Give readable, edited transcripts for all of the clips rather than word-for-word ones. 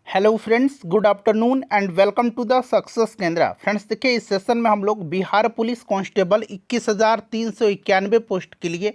Hello friends, good afternoon and welcome to the success Kendra. Friends देखिए, इस session में हम लोग बिहार पुलिस कांस्टेबल 21,391 पोस्ट के लिए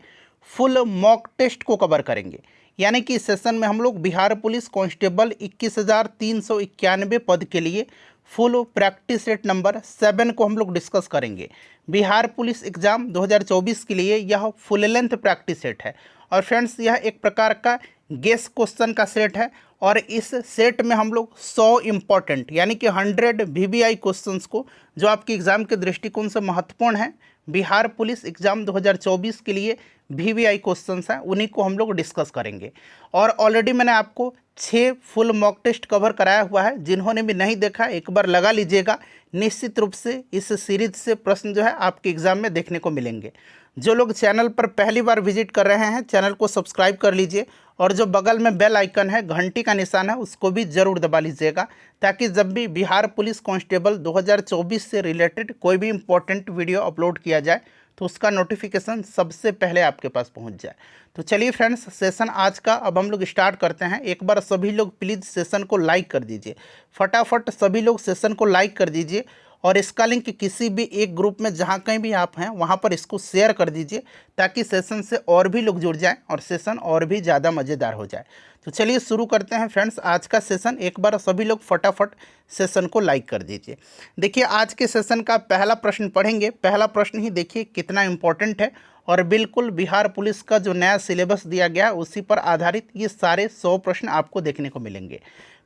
फुल मॉक टेस्ट को कवर करेंगे। यानी कि इस सेशन में हम लोग बिहार पुलिस कांस्टेबल 21,391 पद के लिए फुल प्रैक्टिस सेट नंबर 7 को हम लोग डिस्कस करेंगे। बिहार पुलिस एग्ज़ाम 2024 के लिए यह फुल लेंथ प्रैक्टिस सेट है। और फ्रेंड्स, यह एक प्रकार का गेस क्वेश्चन का सेट है और इस सेट में हम लोग 100 इम्पॉर्टेंट यानी कि 100 वीवीआई क्वेश्चंस को, जो आपके एग्ज़ाम के दृष्टिकोण से महत्वपूर्ण है, बिहार पुलिस एग्ज़ाम 2024 के लिए वीवीआई क्वेश्चंस हैं, उन्हीं को हम लोग डिस्कस करेंगे। और ऑलरेडी मैंने आपको 6 फुल मॉक टेस्ट कवर कराया हुआ है। जिन्होंने भी नहीं देखा, एक बार लगा लीजिएगा। निश्चित रूप से इस सीरीज से प्रश्न जो है आपके एग्ज़ाम में देखने को मिलेंगे। जो लोग चैनल पर पहली बार विजिट कर रहे हैं, चैनल को सब्सक्राइब कर लीजिए और जो बगल में बेल आइकन है, घंटी का निशान है, उसको भी ज़रूर दबा लीजिएगा, ताकि जब भी बिहार पुलिस कांस्टेबल 2024 से रिलेटेड कोई भी इम्पोर्टेंट वीडियो अपलोड किया जाए तो उसका नोटिफिकेशन सबसे पहले आपके पास पहुंच जाए। तो चलिए फ्रेंड्स, सेशन आज का अब हम लोग स्टार्ट करते हैं। एक बार सभी लोग प्लीज़ सेशन को लाइक कर दीजिए, फटाफट सभी लोग सेशन को लाइक कर दीजिए और इसका लिंक किसी भी एक ग्रुप में जहाँ कहीं भी आप हैं वहाँ पर इसको शेयर कर दीजिए, ताकि सेशन से और भी लोग जुड़ जाएं और सेशन और भी ज़्यादा मज़ेदार हो जाए। तो चलिए शुरू करते हैं फ्रेंड्स आज का सेशन। एक बार सभी लोग फटाफट सेशन को लाइक कर दीजिए। देखिए, आज के सेशन का पहला प्रश्न पढ़ेंगे। पहला प्रश्न ही देखिए कितना इम्पोर्टेंट है और बिल्कुल बिहार पुलिस का जो नया सिलेबस दिया गया है उसी पर आधारित ये सारे 100 प्रश्न आपको देखने को मिलेंगे।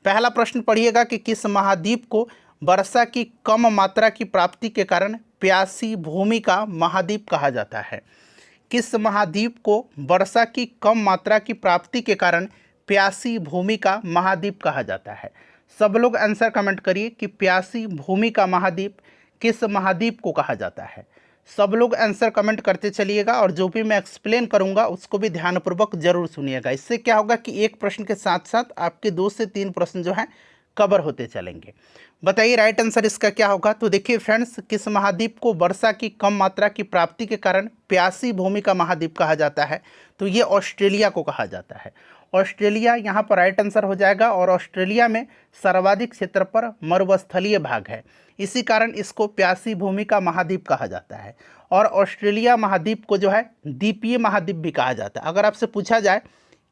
पहला प्रश्न पढ़िएगा कि किस महाद्वीप को वर्षा की कम मात्रा की प्राप्ति के कारण प्यासी भूमि का महाद्वीप कहा जाता है? किस महाद्वीप को वर्षा की कम मात्रा की प्राप्ति के कारण प्यासी भूमि का महाद्वीप कहा जाता है? सब लोग आंसर कमेंट करिए कि प्यासी भूमि का महाद्वीप किस महाद्वीप को कहा जाता है। सब लोग आंसर कमेंट करते चलिएगा और जो भी मैं एक्सप्लेन करूंगा उसको भी ध्यानपूर्वक जरूर सुनिएगा। इससे क्या होगा कि एक प्रश्न के साथ साथ आपके 2 से 3 प्रश्न जो हैं कवर होते चलेंगे। बताइए राइट आंसर इसका क्या होगा। तो देखिए फ्रेंड्स, किस महाद्वीप को वर्षा की कम मात्रा की प्राप्ति के कारण प्यासी भूमि का महाद्वीप कहा जाता है? तो ये ऑस्ट्रेलिया को कहा जाता है। ऑस्ट्रेलिया यहाँ पर राइट आंसर हो जाएगा। और ऑस्ट्रेलिया में सर्वाधिक क्षेत्र पर मरुस्थलीय भाग है, इसी कारण इसको प्यासी भूमि का महाद्वीप कहा जाता है। और ऑस्ट्रेलिया महाद्वीप को जो है द्वीपीय महाद्वीप भी कहा जाता है। अगर आपसे पूछा जाए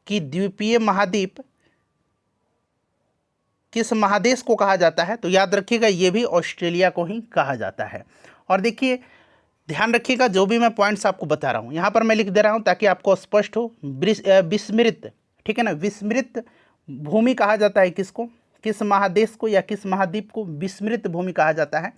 कि द्वीपीय महाद्वीप किस महादेश को कहा जाता है, तो याद रखिएगा ये भी ऑस्ट्रेलिया को ही कहा जाता है। और देखिए, ध्यान रखिएगा जो भी मैं पॉइंट्स आपको बता रहा हूँ यहाँ पर मैं लिख दे रहा हूँ ताकि आपको स्पष्ट हो। विस्मृत, ठीक है ना, विस्मृत भूमि कहा जाता है किसको? किस महादेश को या किस महाद्वीप को विस्मृत भूमि कहा जाता है?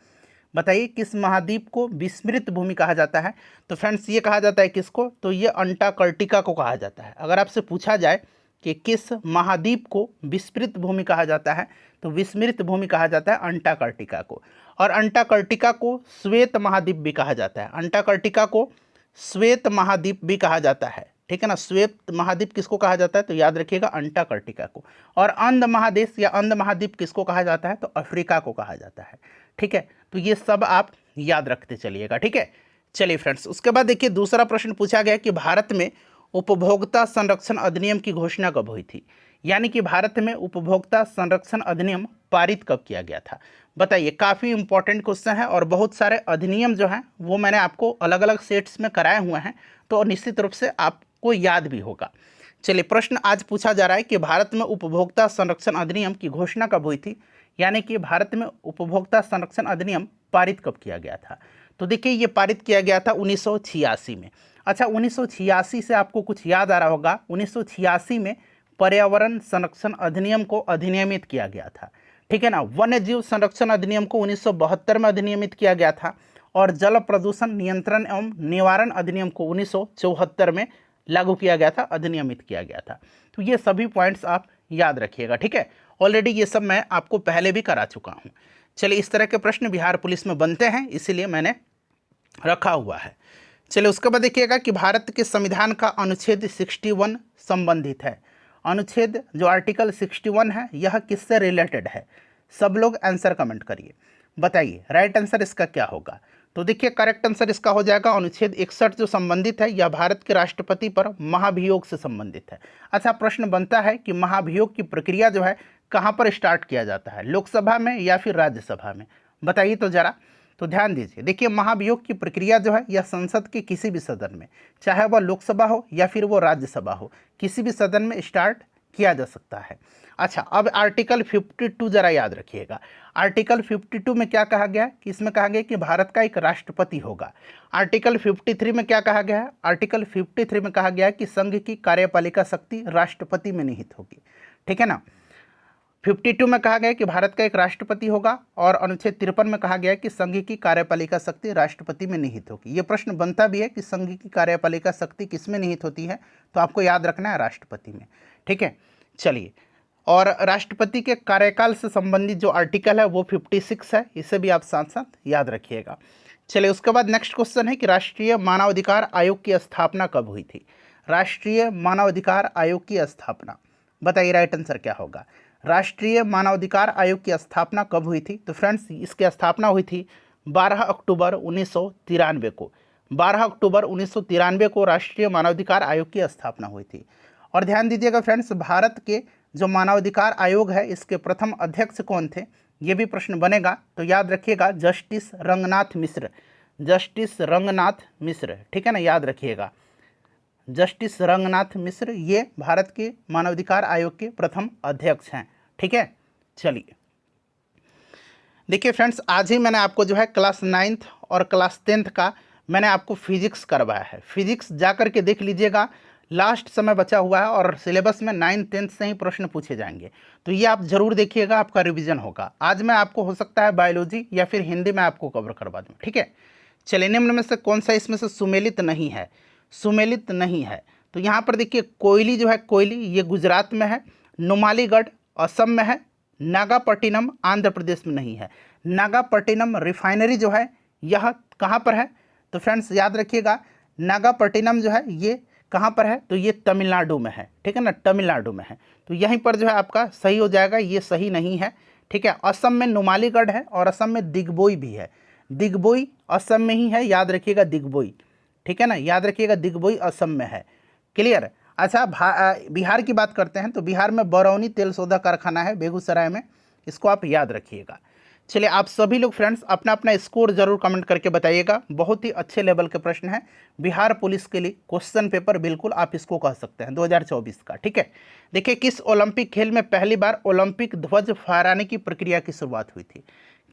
बताइए, किस महाद्वीप को विस्मृत भूमि कहा जाता है? तो फ्रेंड्स, ये कहा जाता है किसको? तो ये अंटार्कटिका को कहा जाता है। अगर आपसे पूछा जाए कि किस महाद्वीप को विस्मृत भूमि कहा जाता है, तो विस्मृत भूमि कहा जाता है अंटार्कटिका को। और अंटार्कटिका को श्वेत महाद्वीप भी कहा जाता है। अंटार्कटिका को श्वेत महाद्वीप भी कहा जाता है, ठीक है ना। श्वेत महाद्वीप किसको कहा जाता है? तो याद रखिएगा अंटार्कटिका को। और अंध महादेश या अंध महाद्वीप किसको कहा जाता है? तो अफ्रीका को कहा जाता है, ठीक है। तो ये सब आप याद रखते चलिएगा, ठीक है। चलिए फ्रेंड्स, उसके बाद देखिए दूसरा प्रश्न पूछा गया कि भारत में उपभोक्ता संरक्षण अधिनियम की घोषणा कब हुई थी? यानी कि भारत में उपभोक्ता संरक्षण अधिनियम पारित कब किया गया था? बताइए, काफ़ी इंपॉर्टेंट क्वेश्चन है और बहुत सारे अधिनियम जो हैं वो मैंने आपको अलग अलग सेट्स में कराए हुए हैं, तो निश्चित रूप से आपको याद भी होगा। चलिए, प्रश्न आज पूछा जा रहा है कि भारत में उपभोक्ता संरक्षण अधिनियम की घोषणा कब हुई थी? यानी कि भारत में उपभोक्ता संरक्षण अधिनियम पारित कब किया गया था? तो देखिए, ये पारित किया गया था 1986 में। अच्छा, 1986 से आपको कुछ याद आ रहा होगा। 1986 में पर्यावरण संरक्षण अधिनियम को अधिनियमित किया गया था, ठीक है ना। वन्य जीव संरक्षण अधिनियम को 1972 में अधिनियमित किया गया था। और जल प्रदूषण नियंत्रण एवं निवारण अधिनियम को 1974 में लागू किया गया था, अधिनियमित किया गया था। तो ये सभी पॉइंट्स आप याद रखिएगा, ठीक है। ऑलरेडी ये सब मैं आपको पहले भी करा चुका हूँ। चलिए, इस तरह के प्रश्न बिहार पुलिस में बनते हैं, इसीलिए मैंने रखा हुआ है। चलिए, उसके बाद देखिएगा कि भारत के संविधान का अनुच्छेद 61 संबंधित है। अनुच्छेद जो आर्टिकल 61 है यह किससे रिलेटेड है? सब लोग आंसर कमेंट करिए। बताइए राइट आंसर इसका क्या होगा। तो देखिए, करेक्ट आंसर इसका हो जाएगा अनुच्छेद 61 जो संबंधित है यह भारत के राष्ट्रपति पर महाभियोग से संबंधित है। अच्छा, प्रश्न बनता है कि महाभियोग की प्रक्रिया जो है कहाँ पर स्टार्ट किया जाता है, लोकसभा में या फिर राज्यसभा में, बताइए तो जरा। तो ध्यान दीजिए, देखिए महाभियोग की प्रक्रिया जो है यह संसद के किसी भी सदन में, चाहे वह लोकसभा हो या फिर वो राज्यसभा हो, किसी भी सदन में स्टार्ट किया जा सकता है। अच्छा, अब आर्टिकल 52 जरा याद रखिएगा। आर्टिकल 52 में क्या कहा गया है कि इसमें कहा गया कि भारत का एक राष्ट्रपति होगा। आर्टिकल 53 में क्या कहा गया है, आर्टिकल 53 में कहा गया है कि संघ की कार्यपालिका शक्ति राष्ट्रपति में निहित होगी, ठीक है ना। 52 में कहा गया है कि भारत का एक राष्ट्रपति होगा और अनुच्छेद 53 में कहा गया है कि संघ की कार्यपालिका शक्ति राष्ट्रपति में निहित होगी। ये प्रश्न बनता भी है कि संघ की कार्यपालिका शक्ति किस में निहित होती है, तो आपको याद रखना है राष्ट्रपति में, ठीक है। चलिए, और राष्ट्रपति के कार्यकाल से संबंधित जो आर्टिकल है वो 56 है, इसे भी आप साथ साथ याद रखिएगा। चलिए, उसके बाद नेक्स्ट क्वेश्चन है कि राष्ट्रीय मानवाधिकार आयोग की स्थापना कब हुई थी। राष्ट्रीय मानवाधिकार आयोग की स्थापना, बताइए राइट आंसर क्या होगा। राष्ट्रीय मानवाधिकार आयोग की स्थापना कब हुई थी, तो फ्रेंड्स इसकी स्थापना हुई थी 12 अक्टूबर 1993 को। 12 अक्टूबर 1993 को राष्ट्रीय मानवाधिकार आयोग की स्थापना हुई थी। और ध्यान दीजिएगा फ्रेंड्स, भारत के जो मानवाधिकार आयोग है इसके प्रथम अध्यक्ष कौन थे, ये भी प्रश्न बनेगा, तो याद रखिएगा जस्टिस रंगनाथ मिश्र। जस्टिस रंगनाथ मिश्र, ठीक है ना, याद रखिएगा जस्टिस रंगनाथ मिश्र, ये भारत के मानवाधिकार आयोग के प्रथम अध्यक्ष हैं, ठीक है। चलिए, देखिए फ्रेंड्स, आज ही मैंने आपको जो है क्लास 9th और क्लास 10th का मैंने आपको फिजिक्स करवाया है। फिजिक्स जा कर के देख लीजिएगा, लास्ट समय बचा हुआ है और सिलेबस में 9th 10th से ही प्रश्न पूछे जाएंगे, तो ये आप जरूर देखिएगा, आपका रिवीजन होगा। आज मैं आपको हो सकता है बायोलॉजी या फिर हिंदी में आपको कवर करवा दूँ, ठीक है। चलिए, निम्न में से कौन सा इसमें से सुमेलित नहीं है, सुमेलित नहीं है, तो यहाँ पर देखिए कोयली जो है, कोयली ये गुजरात में है, नुमालीगढ़ असम में है, नागापट्टिनम आंध्र प्रदेश में नहीं है। नागापट्टिनम रिफाइनरी जो है यह कहाँ पर है, तो फ्रेंड्स याद रखिएगा नागापट्टिनम जो है ये कहाँ पर है, तो ये तमिलनाडु में है, ठीक है ना, तमिलनाडु में है। तो यहीं पर जो है आपका सही हो जाएगा, ये सही नहीं है, ठीक है। असम में नुमालीगढ़ है और असम में दिग्बोई भी है। दिग्बोई असम में ही है, याद रखिएगा दिग्बोई, ठीक है ना, याद रखिएगा दिग्बोई असम में है। क्लियर। अच्छा, बिहार की बात करते हैं, तो बिहार में बरौनी तेल शोधक कारखाना है बेगूसराय में, इसको आप याद रखिएगा। चलिए, आप सभी लोग फ्रेंड्स अपना अपना स्कोर जरूर कमेंट करके बताइएगा, बहुत ही अच्छे लेवल के प्रश्न हैं बिहार पुलिस के लिए, क्वेश्चन पेपर बिल्कुल आप इसको कह सकते हैं 2024 का, ठीक है। देखिए, किस ओलंपिक खेल में पहली बार ओलंपिक ध्वज फहराने की प्रक्रिया की शुरुआत हुई थी।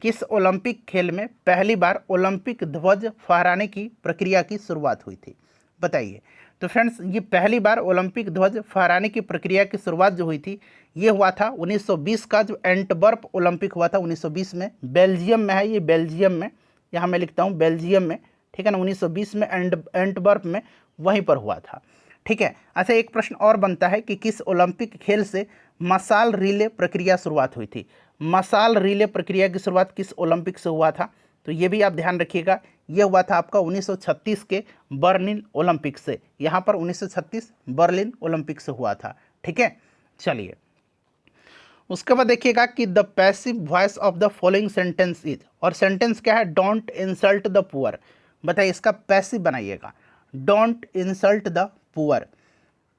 किस ओलंपिक खेल में पहली बार ओलंपिक ध्वज फहराने की प्रक्रिया की शुरुआत हुई थी, बताइए। तो फ्रेंड्स, ये पहली बार ओलंपिक ध्वज फहराने की प्रक्रिया की शुरुआत जो हुई थी ये हुआ था 1920 का जो एंटवर्प ओलंपिक हुआ था 1920 में, बेल्जियम में है ये, बेल्जियम में, यहाँ मैं लिखता हूँ बेल्जियम में, ठीक है ना, 1920 में एंटवर्प में वहीं पर हुआ था, ठीक है। अच्छा, एक प्रश्न और बनता है कि किस ओलंपिक खेल से मशाल रिले प्रक्रिया शुरुआत हुई थी। मशाल रिले प्रक्रिया की शुरुआत किस ओलंपिक से हुआ था, तो ये भी आप ध्यान रखिएगा, ये हुआ था आपका 1936 के बर्लिन ओलंपिक से। यहाँ पर 1936 बर्लिन ओलंपिक से हुआ था, ठीक है। चलिए, उसके बाद देखिएगा कि the passive voice of the following sentence is, और सेंटेंस क्या है, डोंट इंसल्ट द पुअर। बताइए, इसका पैसिव बनाइएगा, don't insult the poor.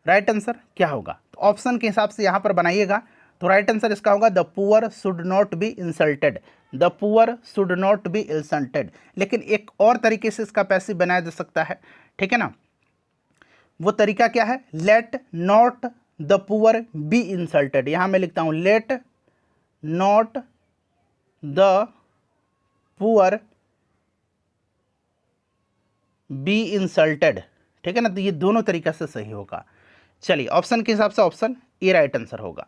Right answer क्या होगा, तो ऑप्शन के हिसाब से यहाँ पर बनाइएगा, तो राइट आंसर इसका होगा the poor should not be insulted. The poor should not be insulted. लेकिन एक और तरीके से इसका पैसिव बनाया जा सकता है, ठीक है ना, वो तरीका क्या है, let not the poor be insulted. यहाँ मैं लिखता हूँ let not the poor be insulted, ठीक है ना, तो ये दोनों तरीका से सही होगा। चलिए, ऑप्शन के हिसाब से ऑप्शन ए राइट आंसर होगा।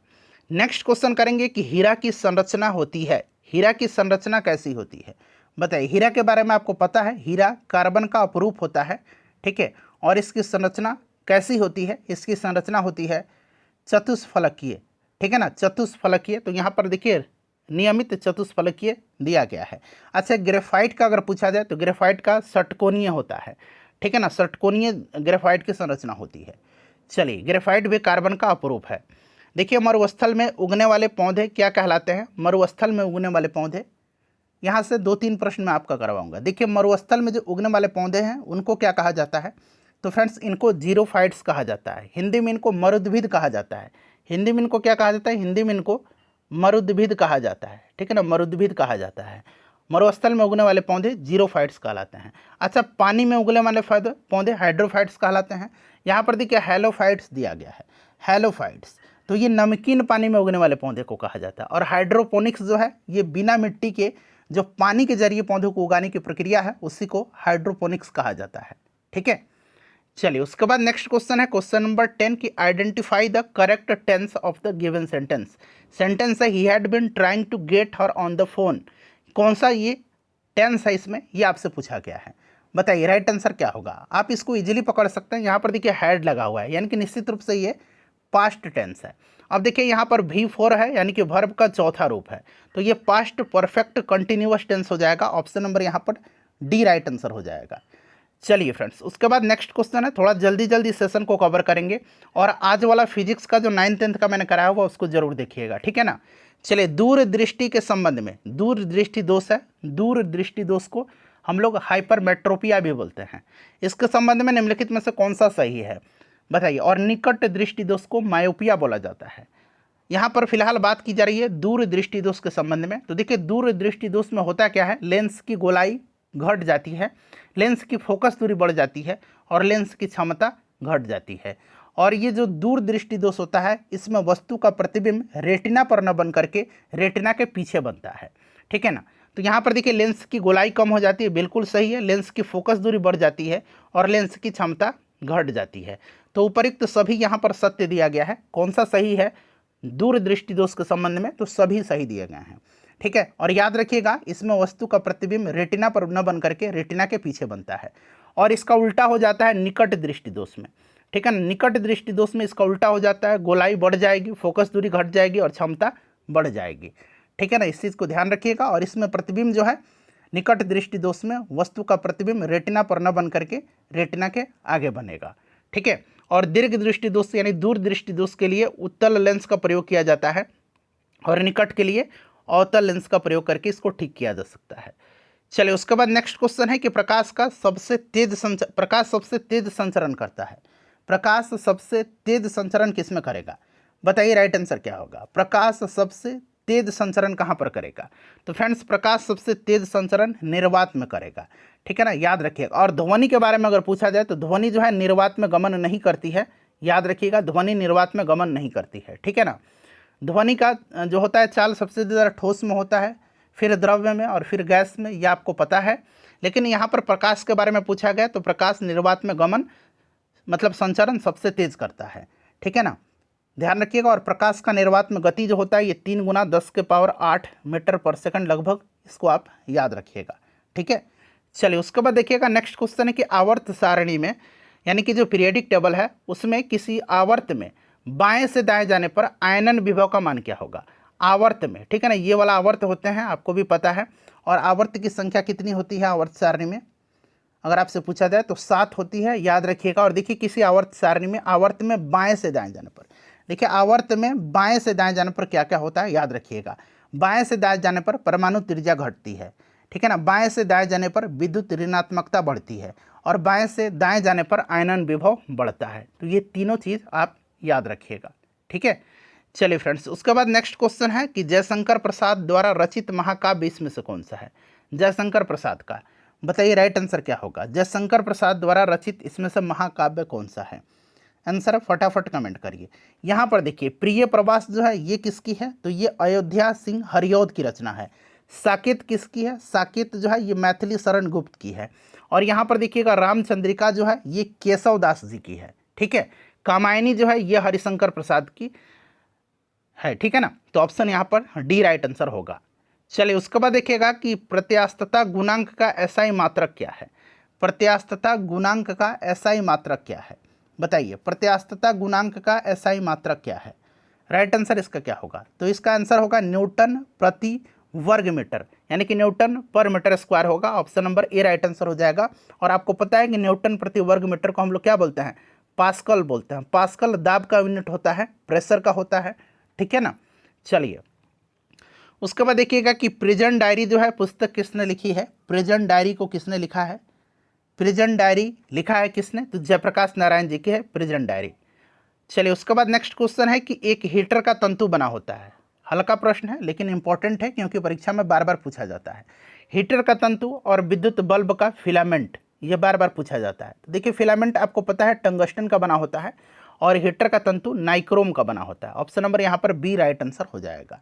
नेक्स्ट क्वेश्चन करेंगे कि हीरा की संरचना होती है, हीरा की संरचना कैसी होती है, बताइए। हीरा के बारे में आपको पता है, हीरा कार्बन का अपरूप होता है, ठीक है, और इसकी संरचना कैसी होती है, इसकी संरचना होती है चतुष्फलकीय, ठीक है ना, चतुष्फलकीय। तो यहाँ पर देखिए नियमित चतुष्फलकीय दिया गया है। अच्छा, ग्रेफाइट का अगर पूछा जाए तो ग्रेफाइट का षटकोणीय होता है, ठीक है ना, षटकोणीय ग्रेफाइट की संरचना होती है। चलिए, ग्रेफाइट भी कार्बन का अपरूप है। देखिए, मरुस्थल में उगने वाले पौधे क्या कहलाते हैं, मरुस्थल में उगने वाले पौधे, यहाँ से 2-3 प्रश्न मैं आपका करवाऊंगा। देखिए, मरुस्थल में जो उगने वाले पौधे हैं उनको क्या कहा जाता है, तो फ्रेंड्स इनको जीरोफाइट्स कहा जाता है, हिंदी में इनको मरुद्भिद कहा जाता है। हिंदी में इनको क्या कहा जाता है, हिंदी में इनको मरुद्भिद कहा जाता है, ठीक है ना, मरुद्भिद कहा जाता है। मरुस्थल में उगने वाले पौधे जीरोफाइट्स कहलाते हैं। अच्छा, पानी में उगने वाले पौधे हाइड्रोफाइट्स कहलाते हैं। यहाँ पर देखिए हैलोफाइट्स दिया गया है, हैलोफाइट्स, तो ये नमकीन पानी में उगने वाले पौधे को कहा जाता है। और हाइड्रोपोनिक्स जो है ये बिना मिट्टी के जो पानी के जरिए पौधों को उगाने की प्रक्रिया है उसी को हाइड्रोपोनिक्स कहा जाता है, ठीक है। चलिए उसके बाद नेक्स्ट क्वेश्चन है क्वेश्चन नंबर 10 की identify the correct tense of the given sentence. Sentence है he had been trying to get her on the phone. कौन सा ये टेंस है इसमें, ये आपसे पूछा गया है। बताइए राइट आंसर क्या होगा। आप इसको इजीली पकड़ सकते हैं। यहाँ पर देखिए हैड लगा हुआ है, यानी कि निश्चित रूप से ये पास्ट टेंस है। अब देखिए यहाँ पर V4 है, यानी कि वर्ब का चौथा रूप है, तो ये पास्ट परफेक्ट कंटिन्यूअस टेंस हो जाएगा। ऑप्शन नंबर यहाँ पर डी राइट आंसर हो जाएगा। चलिए फ्रेंड्स, उसके बाद नेक्स्ट क्वेश्चन है, थोड़ा जल्दी जल्दी सेशन को कवर करेंगे और आज वाला फिजिक्स का जो 9th 10th का मैंने कराया हुआ उसको जरूर देखिएगा, ठीक है ना। चलिए दूरदृष्टि के संबंध में, दूरदृष्टि दोष है, दूरदृष्टि दोष को हम लोग हाइपरमेट्रोपिया भी बोलते हैं। इसके संबंध में निम्नलिखित में से कौन सा सही है बताइए। और निकट दृष्टि दोष को मायोपिया बोला जाता है। यहाँ पर फिलहाल बात की जा रही है दूरदृष्टि दोष के संबंध में। तो देखिए दूरदृष्टि दोष में होता क्या है, लेंस की गोलाई घट जाती है, लेंस की फोकस दूरी बढ़ जाती है और लेंस की क्षमता घट जाती है। और ये जो दूरदृष्टि दोष होता है इसमें वस्तु का प्रतिबिंब रेटिना पर न बन करके रेटिना के पीछे बनता है, ठीक है ना। तो यहाँ पर देखिए लेंस की गोलाई कम हो जाती है, बिल्कुल सही है। लेंस की फोकस दूरी बढ़ जाती है और लेंस की क्षमता घट जाती है। तो उपयुक्त सभी यहाँ पर सत्य दिया गया है। कौन सा सही है दूरदृष्टि दोष के संबंध में, तो सभी सही दिए गए हैं, ठीक है। और याद रखिएगा इसमें वस्तु का प्रतिबिंब रेटिना पर न बन करके रेटिना के पीछे बनता है। और इसका उल्टा हो जाता है निकट दृष्टि दोष में, ठीक है ना। निकट दृष्टि दोष में इसका उल्टा हो जाता है, गोलाई बढ़ जाएगी, फोकस दूरी घट जाएगी और क्षमता बढ़ जाएगी, ठीक है ना। इस चीज़ को ध्यान रखिएगा। और इसमें प्रतिबिंब जो है निकट दृष्टि दोष में वस्तु का प्रतिबिंब रेटिना पर न बन करके रेटिना के आगे बनेगा, ठीक है। और दीर्घ दृष्टि दोष यानी दूर दृष्टि दोष के लिए उत्तल लेंस का प्रयोग किया जाता है और निकट के लिए अवतल लेंस का प्रयोग करके इसको ठीक किया जा सकता है। चलिए उसके बाद नेक्स्ट क्वेश्चन है कि प्रकाश सबसे तेज संचरण करता है। प्रकाश सबसे तेज संचरण किस में करेगा बताइए, राइट आंसर क्या होगा। प्रकाश सबसे तेज संचरण कहाँ पर करेगा, तो फ्रेंड्स प्रकाश सबसे तेज संचरण निर्वात में करेगा, ठीक है ना, याद रखिएगा। और ध्वनि के बारे में अगर पूछा जाए तो ध्वनि जो है निर्वात में गमन नहीं करती है, याद रखिएगा ध्वनि निर्वात में गमन नहीं करती है, ठीक है ना। ध्वनि का जो होता है चाल सबसे ज़्यादा ठोस में होता है, फिर द्रव्य में और फिर गैस में, ये आपको पता है। लेकिन यहाँ पर प्रकाश के बारे में पूछा गया तो प्रकाश निर्वात में गमन मतलब संचरण सबसे तेज करता है, ठीक है ना, ध्यान रखिएगा। और प्रकाश का निर्वात में गति जो होता है ये 3 गुना 10⁸ मीटर पर सेकंड लगभग, इसको आप याद रखिएगा, ठीक है। चलिए उसके बाद देखिएगा नेक्स्ट क्वेश्चन है कि आवर्त सारणी में यानी कि जो पीरियडिक टेबल है उसमें किसी आवर्त में बाएं से दाएं जाने पर आयनन विभव का मान क्या होगा आवर्त में, ठीक है ना। ये वाला आवर्त होते हैं, आपको भी पता है। और आवर्त की संख्या कितनी होती है आवर्त सारणी में, अगर आपसे पूछा जाए तो 7 होती है, याद रखिएगा। और देखिए किसी आवर्त सारणी में आवर्त में बाएं से दाएं जाने पर, देखिए आवर्त में बाएं से दाएं जाने पर क्या क्या होता है, याद रखिएगा। बाएं से दाएं जाने पर परमाणु त्रिज्या घटती है, ठीक है ना। बाएं से दाएं जाने पर विद्युत ऋणात्मकता बढ़ती है और बाएं से दाएं जाने पर आयनन विभव बढ़ता है। तो ये तीनों चीज़ आप याद रखिएगा, ठीक है। चलिए फ्रेंड्स उसके बाद नेक्स्ट क्वेश्चन है कि जयशंकर प्रसाद द्वारा रचित महाकाव्य इसमें से कौन सा है। जयशंकर प्रसाद का बताइए राइट आंसर क्या होगा। जयशंकर प्रसाद द्वारा रचित इसमें से महाकाव्य कौन सा है, आंसर फटाफट कमेंट करिए। यहाँ पर देखिए प्रिय प्रवास जो है ये किसकी है, तो ये अयोध्या सिंह हरिऔध की रचना है। साकेत किसकी है, साकेत जो है ये मैथिली शरण गुप्त की है। और यहाँ पर देखिएगा रामचंद्रिका जो है ये केशव दास जी की है, ठीक है। कामायनी जो है ये हरिशंकर प्रसाद की है, ठीक है ना। तो ऑप्शन यहाँ पर डी राइट आंसर होगा। चलिए उसके बाद देखिएगा कि प्रत्यास्थता गुणांक का एसआई मात्रक क्या है। प्रत्यास्थता गुणांक का एसआई मात्रक क्या है बताइए। प्रत्यास्थता गुणांक का एसआई मात्रक क्या है, राइट आंसर इसका क्या होगा, तो इसका आंसर होगा न्यूटन प्रति वर्ग मीटर, यानी कि न्यूटन पर मीटर स्क्वायर होगा। Option number A right answer हो जाएगा। और आपको पता है कि न्यूटन प्रति वर्ग मीटर को हम लोग क्या बोलते हैं, पास्कल बोलते हैं। पास्कल दाब का यूनिट होता है, प्रेशर का होता है, ठीक है ना। चलिए उसके बाद देखिएगा कि प्रेजेंट डायरी जो है पुस्तक किसने लिखी है। प्रेजेंट डायरी को किसने लिखा है, प्रेजेंट डायरी लिखा है किसने, तो जयप्रकाश नारायण जी की है प्रेजेंट डायरी। चलिए उसके बाद नेक्स्ट क्वेश्चन है कि एक हीटर का तंतु बना होता है। हल्का प्रश्न है लेकिन इंपॉर्टेंट है क्योंकि परीक्षा में बार बार पूछा जाता है। हीटर का तंतु और विद्युत बल्ब का फिलामेंट, ये बार बार पूछा जाता है। तो देखिए फिलामेंट आपको पता है टंगस्टन का बना होता है और हीटर का तंतु नाइक्रोम का बना होता है। ऑप्शन नंबर यहाँ पर बी राइट आंसर हो जाएगा।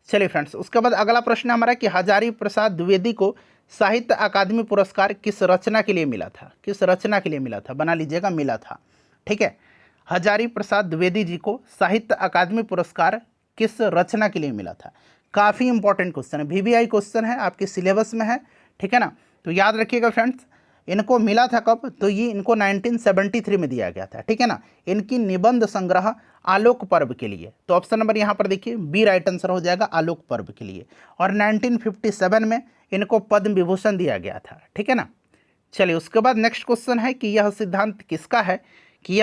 चलिए फ्रेंड्स, उसके बाद अगला प्रश्न हमारा कि हजारी प्रसाद द्विवेदी को साहित्य अकादमी पुरस्कार किस रचना के लिए मिला था? किस रचना के लिए मिला था, बना लीजिएगा, मिला था। ठीक है, हजारी प्रसाद द्विवेदी जी को साहित्य अकादमी पुरस्कार किस रचना के लिए मिला था? काफ़ी इंपॉर्टेंट क्वेश्चन है, VVI क्वेश्चन है, आपके सिलेबस में है। ठीक है ना, तो याद रखिएगा फ्रेंड्स, इनको मिला था कब? तो ये इनको 1973 में दिया गया था। ठीक है ना, इनकी निबंध संग्रह आलोक पर्व के लिए। तो ऑप्शन नंबर यहाँ पर देखिए बी राइट आंसर हो जाएगा, आलोक पर्व के लिए। और 1957 में इनको पद्म विभूषण दिया गया था। ठीक है ना। चलिए, उसके बाद नेक्स्ट क्वेश्चन है कि यह सिद्धांत किसका है कि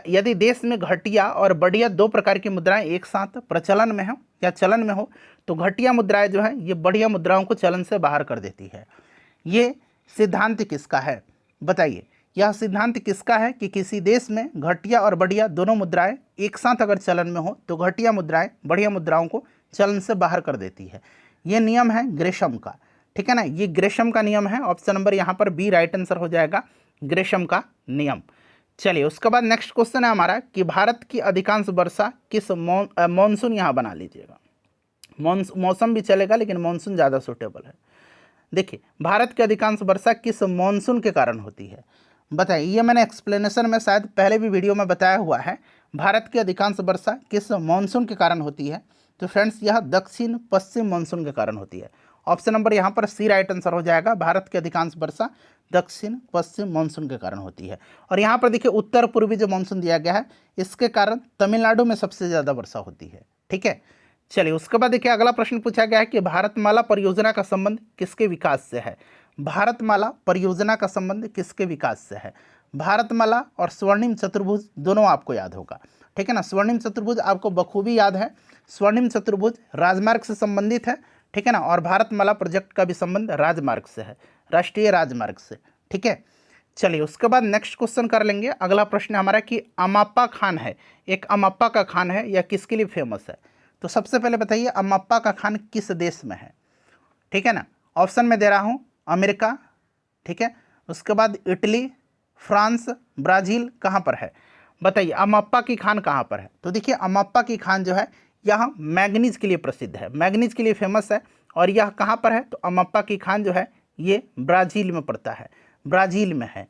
यदि देश में घटिया और बढ़िया दो प्रकार की मुद्राएं एक साथ प्रचलन में हो या चलन में हो तो घटिया मुद्राएं जो है ये बढ़िया मुद्राओं को चलन से बाहर कर देती है। ये सिद्धांत किसका है बताइए? यह सिद्धांत किसका है कि किसी देश में घटिया और बढ़िया दोनों मुद्राएं एक साथ अगर चलन में हो तो घटिया मुद्राएं बढ़िया मुद्राओं को चलन से बाहर कर देती है। ये नियम है ग्रेशम का। ठीक है ना, ये ग्रेशम का नियम है। ऑप्शन नंबर यहाँ पर बी राइट आंसर हो जाएगा, ग्रेशम का नियम। चलिए, उसके बाद नेक्स्ट क्वेश्चन है हमारा कि भारत की अधिकांश वर्षा किस मॉनसून, यहाँ बना लीजिएगा, मौसम भी चलेगा लेकिन मॉनसून ज़्यादा सूटेबल है। देखिए, भारत की अधिकांश वर्षा किस मॉनसून के कारण होती है बताइए? ये मैंने एक्सप्लेनेशन में शायद पहले भी वीडियो में बताया हुआ है। भारत की अधिकांश वर्षा किस मॉनसून के कारण होती है? तो फ्रेंड्स, यह दक्षिण पश्चिम मॉनसून के कारण होती है। ऑप्शन नंबर यहाँ पर सी राइट आंसर हो जाएगा, भारत की अधिकांश वर्षा दक्षिण पश्चिम मानसून के कारण होती है। और यहाँ पर देखिए उत्तर पूर्वी जो मानसून दिया गया है इसके कारण तमिलनाडु में सबसे ज़्यादा वर्षा होती है। ठीक है, चलिए, उसके बाद देखिए अगला प्रश्न पूछा गया है कि भारतमाला परियोजना का संबंध किसके विकास से है? भारतमाला परियोजना का संबंध किसके विकास से है? भारतमाला और स्वर्णिम चतुर्भुज दोनों आपको याद होगा। ठीक है ना, स्वर्णिम चतुर्भुज आपको बखूबी याद है। स्वर्णिम चतुर्भुज राजमार्ग से संबंधित है। ठीक है ना, और भारतमाला प्रोजेक्ट का भी संबंध राजमार्ग से है, राष्ट्रीय राजमार्ग से। ठीक है, चलिए, उसके बाद नेक्स्ट क्वेश्चन कर लेंगे। अगला प्रश्न हमारा कि अमाप्पा खान है, एक अमाप्पा का खान है, यह किसके लिए फेमस है? तो सबसे पहले बताइए अमाप्पा का खान किस देश में है? ठीक है ना, ऑप्शन में दे रहा हूँ, अमेरिका, ठीक है, उसके बाद इटली, फ्रांस, ब्राज़ील, कहाँ पर है बताइए? अमाप्पा की खान कहाँ पर है? तो देखिए अमाप्पा की खान जो है यह मैग्नीज के लिए प्रसिद्ध है, मैग्नीज के लिए फेमस है। और यह कहाँ पर है? तो अमाप्पा की खान जो है ये ब्राज़ील में पड़ता है, ब्राज़ील में है।